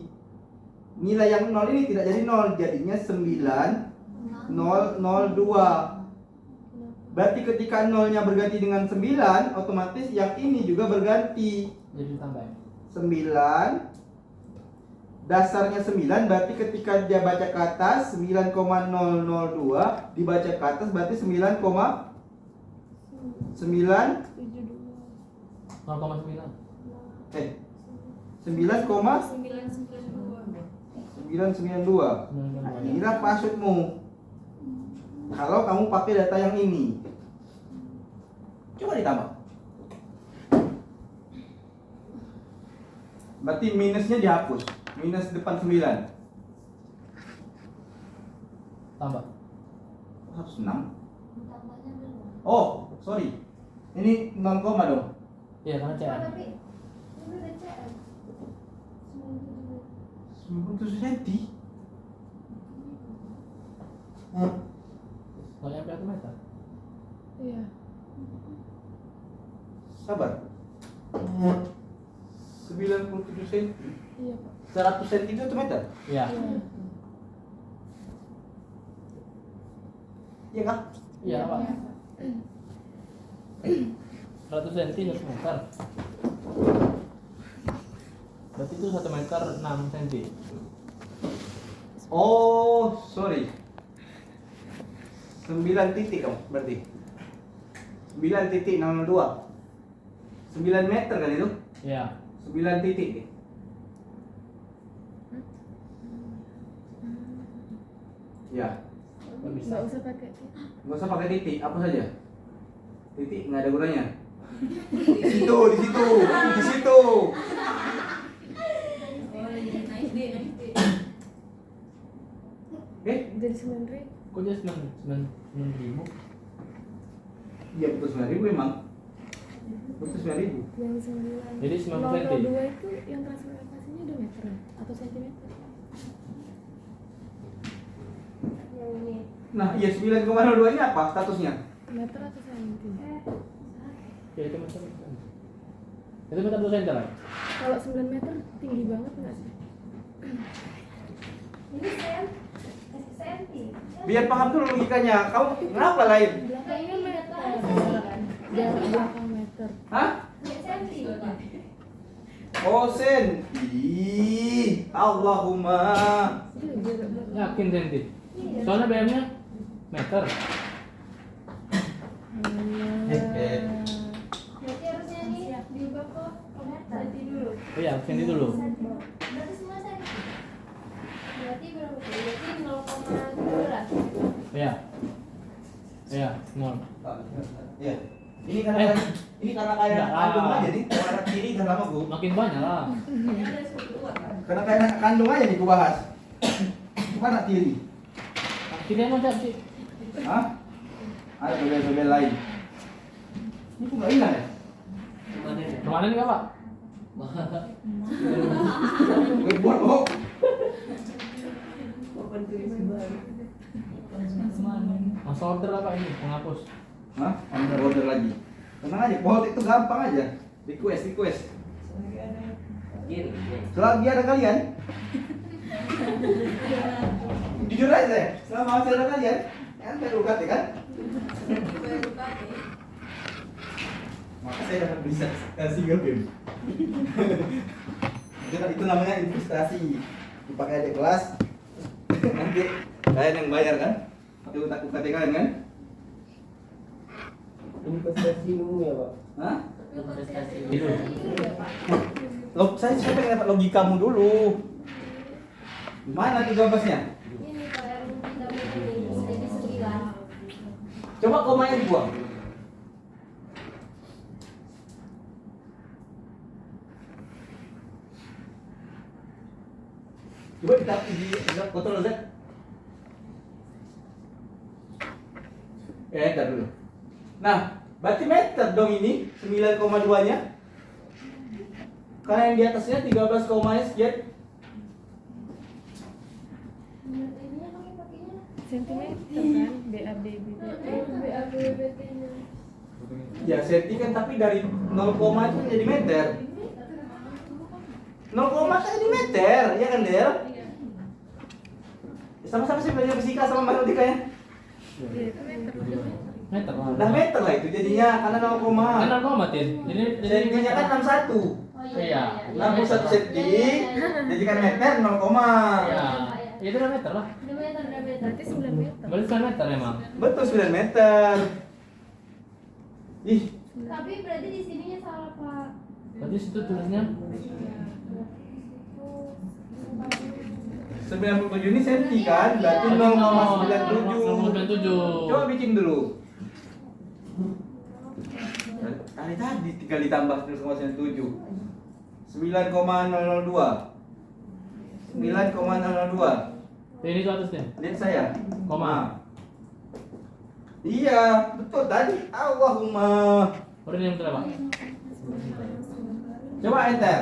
Nilai yang 0 ini tidak jadi 0, jadinya 9,002. Berarti ketika nolnya berganti dengan 9, otomatis yang ini juga berganti. Jadi ditambah. 9 dasarnya 9, berarti ketika dia baca ke atas 9,002 dibaca ke atas berarti 9,9 0,9. 9,992. Inilah passwordmu. Kalau kamu pakai data yang ini, coba ditambah. Berarti minusnya dihapus. Minus depan 9. Tambah. Harus 6. Oh, sorry. Ini 0 koma dong. Iya, karena CR. Tapi ini udah CM. 97 cm. Nggak nyampe 1 meter. Iya. Sabar. 97 cm. Iya, Pak. 100 cm itu 1 meter. Iya. Iya. Iya kan? Iya, Pak. 100 cm 1 meter. Berarti itu 1 meter 6 cm. Oh, sorry. 9 titik kamu berarti. 9,002. 9 meter kan itu? Iya. 9 titik. Ya, Nggak usah pakai nggak usah pakai titik, apa saja. Titik nggak ada gunanya. Di situ, di situ, di situ. jadi 9.000. Kok jadi 9.000? Iya betul 9.000 emang. Betul 9.000. Yang 9. Jadi 90 cm. 0,2 itu yang transfer elevasinya udah meter ya? Atau sentimeter? Yang ini. Nah, iya 9,02 ini apa statusnya? Meter atau senti? Ya itu meter. Itu meter 2 cm lah. Kalau 9 meter tinggi banget nggak sih? Ini senti. Biar paham dulu logikanya. Kamu kenapa lain? Belakangnya meter. Jarak belakang meter. Hah? Senti. Oh, senti. Allahumma. Iya, jarak belakang. Yakin cm. Soalnya BM-nya meter. Berarti harusnya ini diubah ke senti dulu. Oh iya, cm dulu. Berarti semua senti. Berarti berapa? Berarti 0,17. Iya. Iya, 0. Ya. Ini karena kayak Enggak. kandung aja nih. Warna kiri udah lama gua. Makin banyak lah. Karena kayak anak kandung aja nih gua bahas. Mana kiri? Kiri emang siapa sih? Hah? Ada bebel-bebel lain. Ini kok nggak hilang ya? Kemana nih Pak? Buat kok. Mas order apa ini? Penghapus. Hah? Anda order lagi. Tenang aja, Bolt itu gampang aja. Request. Selagi ada kalian. Jujur aja ya, selama masih ada kalian, kan saya UKT kan? Maka saya dapat beli single game. Itu namanya investasi. Dipakai adik kelas, nanti kalian yang bayar kan? Pakai UKT kalian kan? Investasi dulu ya Pak. Hah? Investasi Itu. Saya pengen dapat logikamu dulu. Mana 13-nya? Ini Pak yang kita ini jadi 9. Coba komanya dibuang. Coba kita di kontrol Z. Enter dulu. Nah, berarti meter dong ini 9,2-nya. Karena yang di atasnya 13 komanya sekian. Sentimeter kan, BAB, BAB, nya. Ya senti kan, tapi dari 0, itu jadi meter. 0, kan jadi meter, ya kan Del? Sama-sama sih belajar fisika sama matematika ya. Iya, itu meter. Meter lah. Udah meter lah itu jadinya, karena 0, Kan 0, Tin. Jadi sentinya kan 61. Iya. 61 senti, jadikan meter 0, Iya. Itu udah meter lah. Berarti 9 meter. Berarti 9 meter emang. Betul 9 meter. Ih, Tapi berarti di sininya salah Pak. Berarti situ tulisnya 97 ini senti kan? Berarti 0,97. 0,97. Coba bikin dulu. Tadi tinggal ditambah 0,97. 9,002. 9,002. Ini tuh atasnya. Lihat saya. Koma. Iya, betul tadi. Allahumma. Udah ini yang betul, Pak. Coba enter.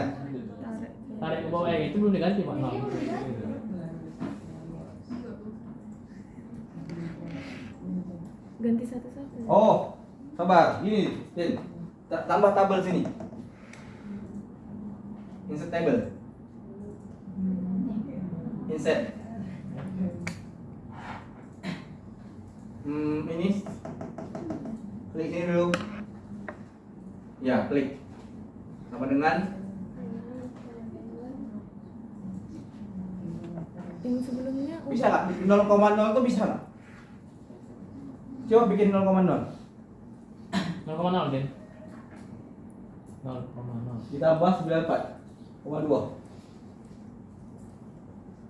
Tarik ke bawah, itu belum diganti, Pak. Nol. Ganti satu-satu. Oh, sabar. Gini, Din. Tambah tabel sini. Insert table. Insert. Ini klik sini dulu. Ya, klik. Sama dengan Yang sebelumnya bisa nggak? Bikin 0,0 tuh bisa nggak? Coba bikin 0,0. 0,0, Din. 0,0. Ditambah 94,2.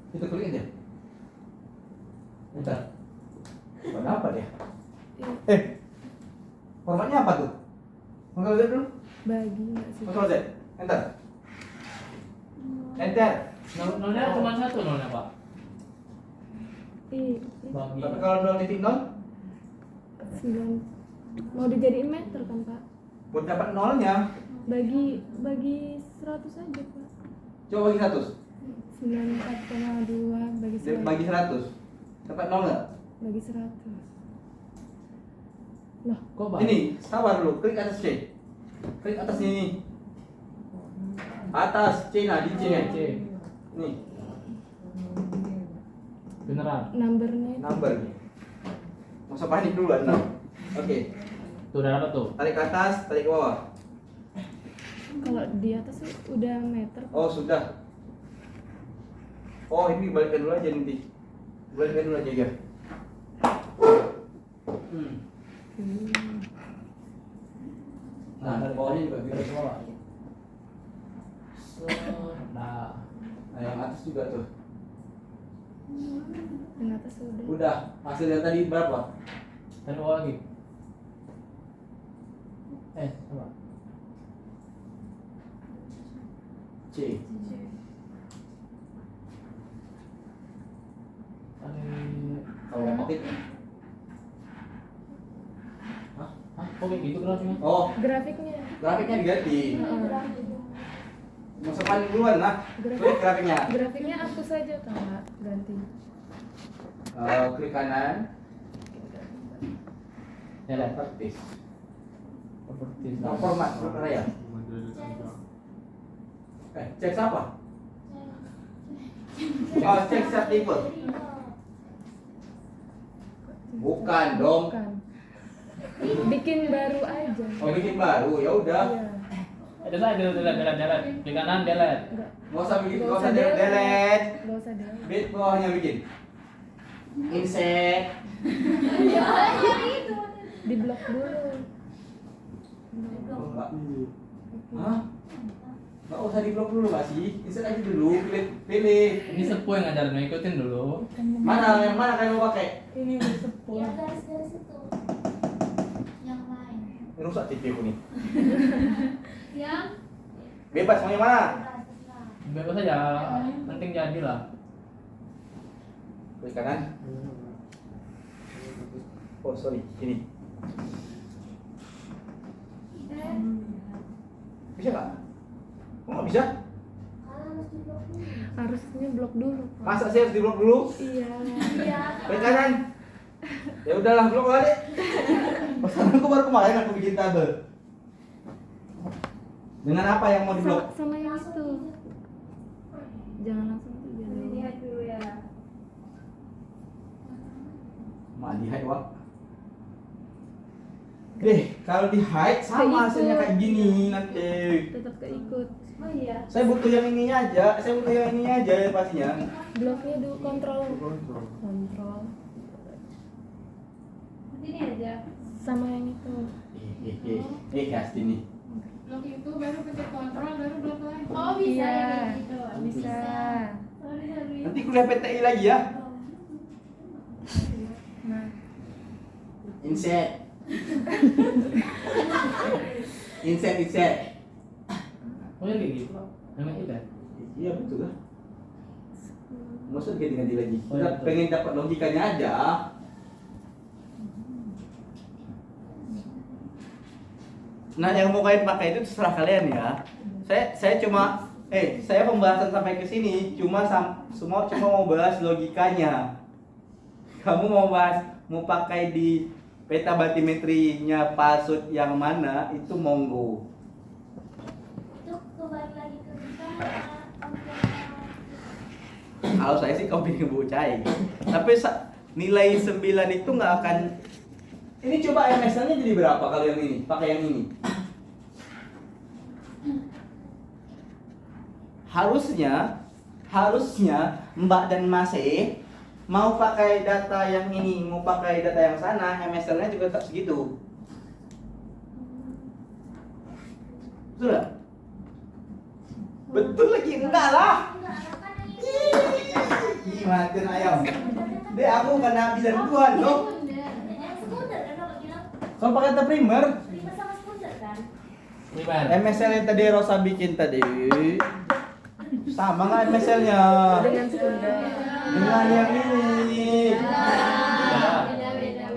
Kita klik aja. Bentar. Buat apa dia? Formatnya apa tuh? Ctrl Z dulu. bagi nggak sih? Ctrl Z. Enter. Enter. Nolnya cuma satu nolnya, Pak. Iya, Bagi. Tapi kalau 0,0 9. Mau dijadiin meter kan Pak? buat dapat nolnya, Bagi 100 aja Pak. coba bagi 100. 94,2 bagi 100. Bagi 100. Dapat nol nggak? Bagi 100. Loh, Kok, Pak? Ini, sabar dulu. Klik atas C. Klik atas ini. Atas C, nah di C. C. Nih, Beneran. numbernya itu. number. Nggak usah panik dulu, nah. Oke. Tuh udah dapat tuh. Tarik ke atas, tarik ke bawah. Kalau di atas sih udah meter. Oh, sudah. Oh, ini balikkan dulu aja nanti. Balikkan dulu aja ya. Nah, dari bawahnya juga bisa. Dari bawah. Nah. Nah, yang atas juga tuh. Yang atas udah. Udah. Hasil yang tadi berapa? Dari bawah lagi. Sama. C. Kalau nggak pakai. Hah? Kok kayak gitu grafiknya? Oh, Grafiknya. grafiknya diganti. Heeh. Mau paling duluan lah. Klik grafiknya. Grafiknya hapus saja Kak, ganti. Klik kanan. Ya, lihat. Praktis. Properties. Nah, format raya. Cek apa? Oh, cek set table. Bukan dong. Bukan. Bikin baru aja. Oh, bikin baru. Ya udah. Iya. Delete. Klik kanan, delete. Enggak. Nggak usah bikin, Nggak nggak usah usah delete. delete. Enggak usah deh. Bit bawahnya bikin. Insert. Di blok dulu. Enggak. Hah? Nggak usah di blok dulu Mbak sih. Insert aja dulu. Pilih. Ini sepuh yang ngajarin, ikutin dulu. Mana yang mana kalian mau pakai? Ini udah sepuluh. Ya garis-garis itu. Yang lain. Rusak TV aku nih. Yang Bebas mau yang mana? Bebas aja, penting jadi lah. Klik kanan. Oh sorry, ini. Bisa nggak? Oh nggak bisa. bisa? Harus diblok dulu. Harusnya blok dulu, Pak. Masa sih harus di blok dulu? Iya. Iya. Baik kanan. Ya udahlah blok lah deh. Pesananku baru kemarin aku bikin tabel. Dengan apa yang mau diblok? Sama yang itu. Jangan langsung tiga dulu. Lihat dulu ya. Mak di hide wak. Deh, kalau di hide sama hasilnya kayak gini nanti. Tetap keikut. Oh iya. Saya butuh yang ininya aja, saya butuh yang ininya aja ya pastinya. Bloknya dulu kontrol. Kontrol. Ini aja. Sama yang itu. Kasih nih. Blok itu baru pencet kontrol baru blok lagi. Oh bisa Iya. ya kayak gitu. Bisa. Sorry. Nanti kuliah PTI lagi ya. Nah, Inset. Inset. Oh ya kayak gitu. Emang itu kan? Iya betul lah. Maksud ganti-ganti lagi. Oh, iya, Kita betul. pengen dapat logikanya aja. Nah, yang mau kalian pakai itu terserah kalian ya. Saya cuma saya pembahasan sampai ke sini semua cuma mau bahas logikanya. Kamu mau pakai di peta batimetrinya pasut yang mana itu monggo. Itu kembali lagi ke kita. Kalau saya sih kau bikin bucai. Tapi nilai 9 itu nggak akan. Ini coba MSL-nya jadi berapa kalau yang ini? Pakai yang ini. Harusnya Mbak dan Mas mau pakai data yang ini, mau pakai data yang sana, MSL-nya juga tetap segitu. Betul nggak? Betul lagi enggak lah. Ih, matiin ayam. Deh, aku kena bidan Tuhan loh. Skuter kan kalau bilang. Kalau pakai data primer, Lima sama skuter kan. Primer. MSL yang tadi Rosa bikin tadi sama nggak MSL-nya? dengan sekunder. Dengan yang ini. Beda.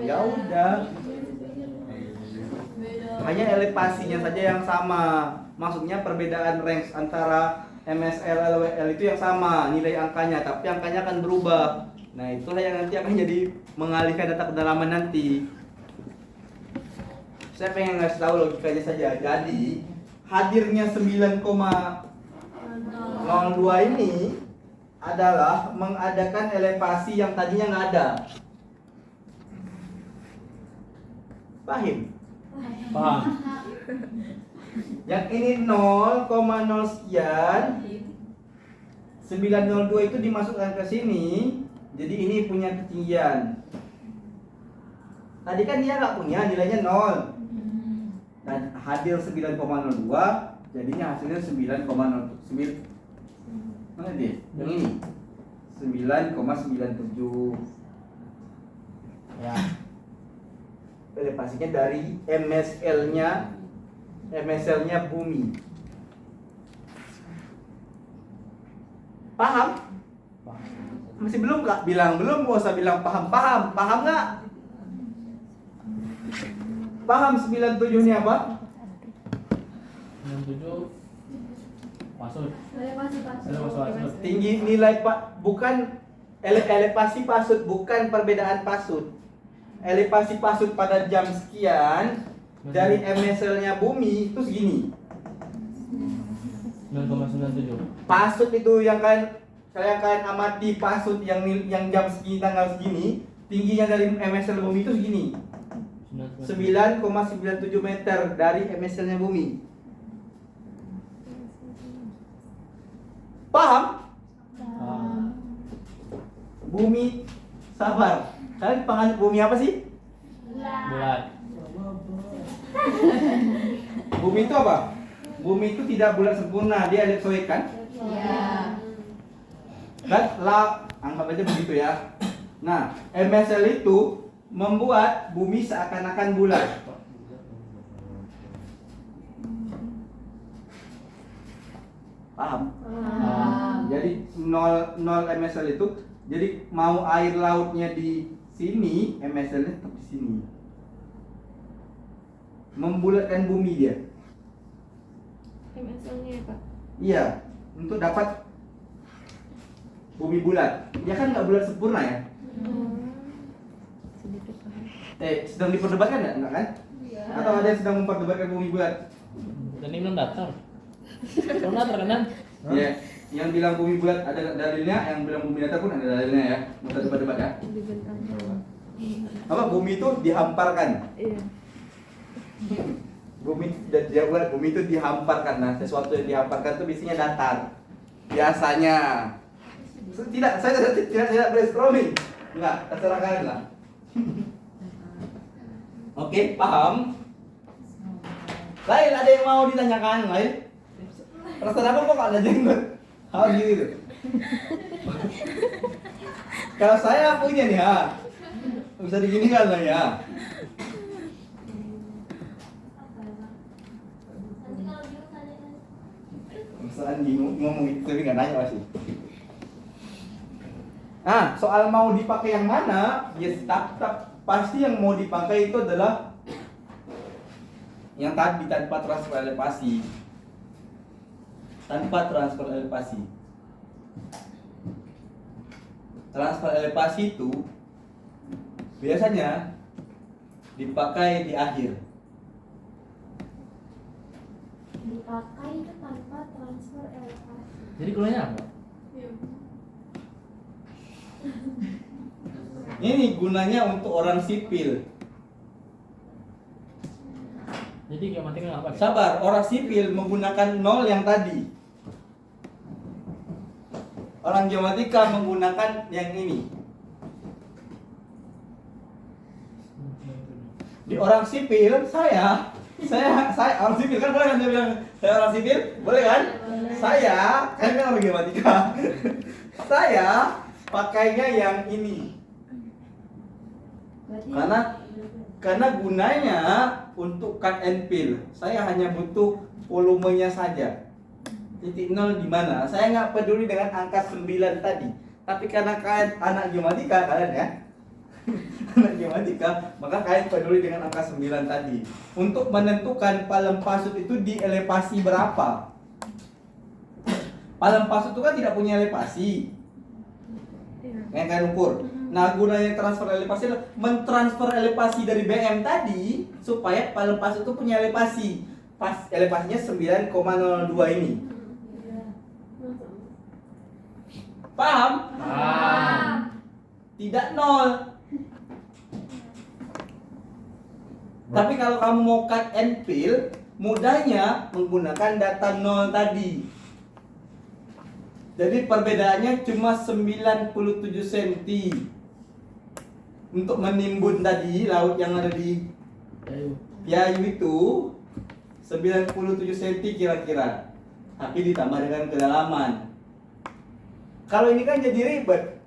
Ya udah. Hanya elevasinya saja yang sama. Maksudnya perbedaan range antara MSL LWL itu yang sama nilai angkanya, tapi angkanya akan berubah. Nah, itulah yang nanti akan jadi mengalihkan data kedalaman nanti. Saya pengen ngasih tahu logikanya saja. Jadi, hadirnya 9,02 ini adalah mengadakan elevasi yang tadinya nggak ada. Paham? Paham. Yang ini 0,0 sekian 902 itu dimasukkan ke sini. Jadi ini punya ketinggian. Tadi kan dia nggak punya, nilainya 0. Dan hadir 9,02, jadinya hasilnya 9,09. Mana dia? Yang ini 9,97. Ya. Elevasinya dari MSL-nya bumi. Paham? Masih belum Kak? Bilang belum, gak usah bilang paham. Paham nggak? Paham 97 ini apa? 67 pasut. Elevasi Pasut. Tinggi nilai bukan elevasi pasut, bukan perbedaan pasut. Elevasi pasut pada jam sekian dari MSL-nya bumi itu segini. 9,97. Pasut itu yang kalian amati pasut yang jam segini tanggal segini, tingginya dari MSL bumi itu segini. 9,97 meter dari MSL-nya bumi. Paham? Bumi sabar. Kalian paham bumi apa sih? Bulat. Bumi itu apa? Bumi itu tidak bulat sempurna, dia elipsoid kan? Iya. Dan anggap aja begitu ya. Nah, MSL itu membuat bumi seakan-akan bulat. Paham? Jadi 0 MSL itu, jadi mau air lautnya di sini, MSL-nya tetap di sini. Membulatkan bumi dia. MSL-nya ya, Pak. Iya, untuk dapat bumi bulat. Dia kan nggak bulat sempurna ya. Sedikit paham. Sedang diperdebatkan nggak? Enggak kan? Atau ada yang sedang memperdebatkan bumi bulat? Dan ini belum datang. Belum datang kan? Ya, yang bilang bumi bulat ada dalilnya, yang bilang bumi datar pun ada dalilnya ya. Nggak usah debat-debat ya. Dibentang. Apa bumi itu dihamparkan? Iya. Bumi dan jauh bumi itu dihamparkan. Nah, sesuatu yang dihamparkan itu biasanya datar. Biasanya. Tidak, saya tidak brainstorming. Enggak, terserah kalian lah. Oke, paham? Lain ada yang mau ditanyakan, lain? Perasaan apa kok ada jenggot? Hal gitu. Kalau saya punya nih ya, bisa diginikan lah ya. Nanti kalau bingung tanya kan. Perasaan ngomong itu tapi nggak nanya pasti. Soal mau dipakai yang mana? Ya pasti yang mau dipakai itu adalah yang tadi tanpa transfer elevasi. Tanpa transfer elevasi. Transfer elevasi itu biasanya dipakai di akhir. Dipakai itu tanpa transfer elevasi. Jadi gunanya apa? Ini gunanya untuk orang sipil. Jadi geomatika nggak apa? Sabar, orang sipil menggunakan nol yang tadi. Orang geomatika menggunakan yang ini. Di orang sipil, saya orang sipil kan boleh kan saya bilang saya orang sipil, boleh kan? Saya kan orang geomatika. Saya pakainya yang ini. Karena gunanya untuk cut and fill. Saya hanya butuh volumenya saja. Titik nol di mana? Saya nggak peduli dengan angka 9 tadi. Tapi karena kalian anak geomatika, kalian ya anak geomatika, maka kalian peduli dengan angka 9 tadi. Untuk menentukan palempasut itu di elevasi berapa? Palempasut itu kan tidak punya elevasi. Yang kalian ukur. Nah, gunanya transfer elevasi adalah mentransfer elevasi dari BM tadi supaya palempasut itu punya elevasi. Pas elevasinya 9,02 ini. Paham? Paham. Tidak nol. Tapi kalau kamu mau cut and fill, mudahnya menggunakan data nol tadi. Jadi perbedaannya cuma 97 cm. Untuk menimbun tadi laut yang ada di Piayu itu 97 cm kira-kira. Tapi ditambah dengan kedalaman. Kalau ini kan jadi ribet.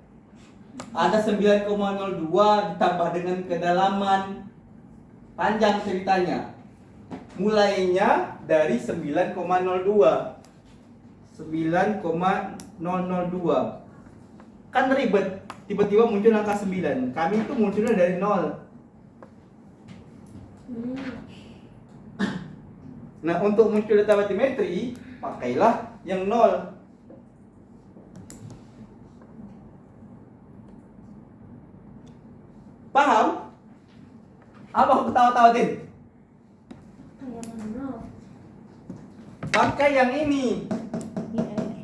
Ada 9,02 ditambah dengan kedalaman. Panjang ceritanya. Mulainya dari 9,02. 9,002. Kan ribet. Tiba-tiba muncul angka 9. Kami itu munculnya dari 0. Nah, untuk muncul data batimetri, pakailah yang 0. Paham? Apa aku ketawa-tawa, Tin? Pakai yang ini.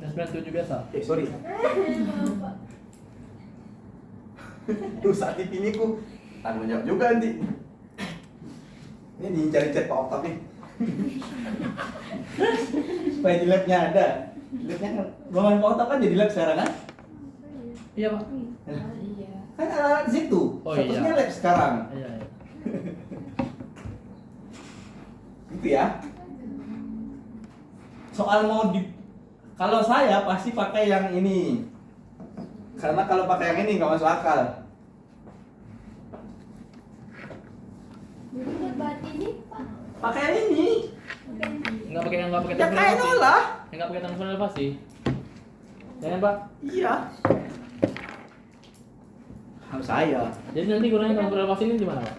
Yang 97 biasa. Sorry. Rusak TV ini ku tanggung jawab juga nanti. Ini dicari chat Pak Oktap nih. Supaya di labnya ada. Labnya kan ruangan Pak Oktap kan jadi lab sekarang kan? Iya, Pak. Kan anak di situ. Oh, Statusnya iya. lab sekarang. Iya, iya. Gitu ya. Soal mau di kalau saya pasti pakai yang ini. Karena kalau pakai yang ini nggak masuk akal. Jadi buat berarti ini Pak. Pakai yang ini. Enggak pakai Ya transfer kayak elevasi. nol lah. Enggak pakai transfer elevasi. Jangan, Pak. Iya. Harus saya. Jadi nanti gunanya transfer elevasi ini gimana, Pak?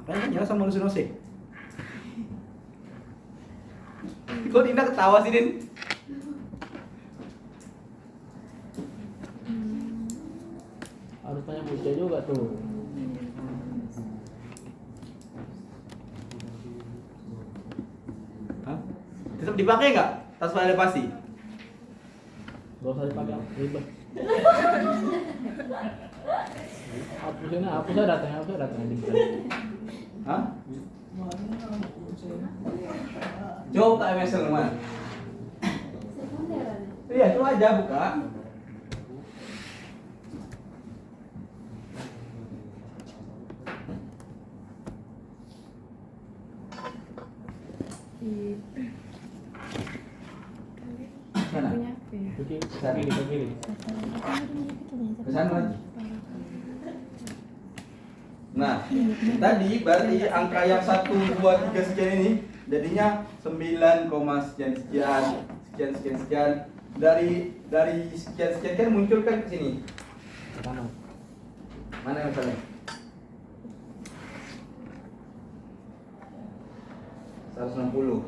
Apa yang jelas sama Lusinose? Kok Dinda ketawa sih, Din? tuh. Hah? Tetap dipakai nggak? Tas pada pasti. Gak usah dipakai, ribet. Hapus aja datangnya di Hah? Coba tak mesel mana? Sekunder ada. Iya, itu aja buka. Mana? Punya apa ya? ke kiri. Ke sana lagi. Nah, tadi berarti angka yang 1, 2, 3 sekian ini jadinya 9, sekian sekian sekian sekian sekian. Dari sekian sekian kan muncul kan ke sini. Kanan. Mana yang misalnya? 160.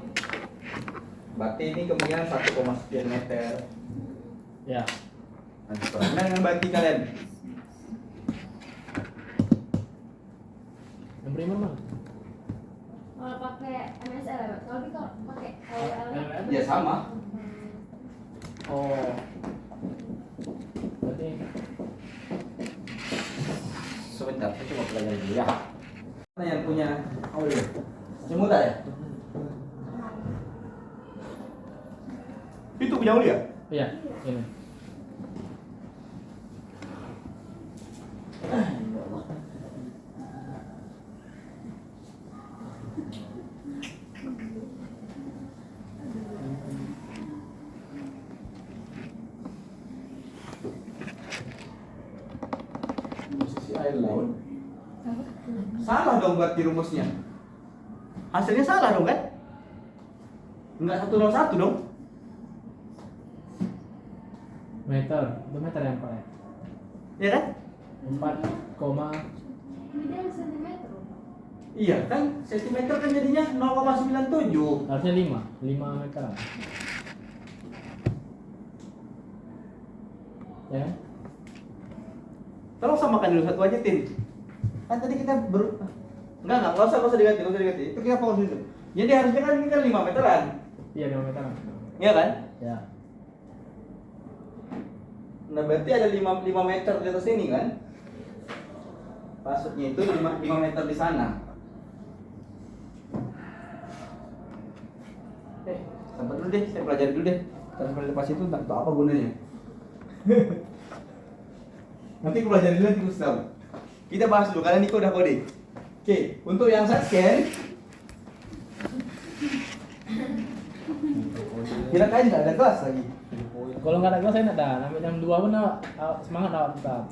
Berarti ini kemungkinan 1, sekian meter. Ya. Nanti mana yang berarti kalian? Yang primer mana? Kalau pakai MSL ya, Pak? Kalau pakai LL Ya sama. Oh. Berarti Sebentar, saya coba pelajari dulu ya. Mana yang punya? Oh iya. Masih muda ya? Itu punya Uli ya? iya, ini. Posisi air laut. Salah dong berarti rumusnya. Hasilnya salah dong kan? Enggak 101 dong. Meter, itu meter yang pakai. Iya kan? 4, Ini dia sentimeter. Iya kan? Sentimeter kan jadinya 0,97. harusnya 5 meter. Ya kan? Tolong samakan dulu satu aja, Tin. Kan tadi kita enggak usah diganti, Itu kita fokus dulu. Jadi harusnya kan ini kan 5 meteran. Iya 5 meteran. Iya kan? Ya. Nah, berarti ada 5 meter di atas ini kan? Maksudnya itu 5 meter di sana. Sabar dulu deh, saya pelajari dulu deh. Transfer lepas itu tak tahu apa gunanya. Nanti aku pelajari dulu, nanti aku tahu. Kita bahas dulu, karena Niko udah kode. Oke, untuk yang saya scan, kira-kira nggak ada kelas lagi. Kalau nggak ada kelas saya nggak ada. Sampai jam 2 pun semangat awak tetap.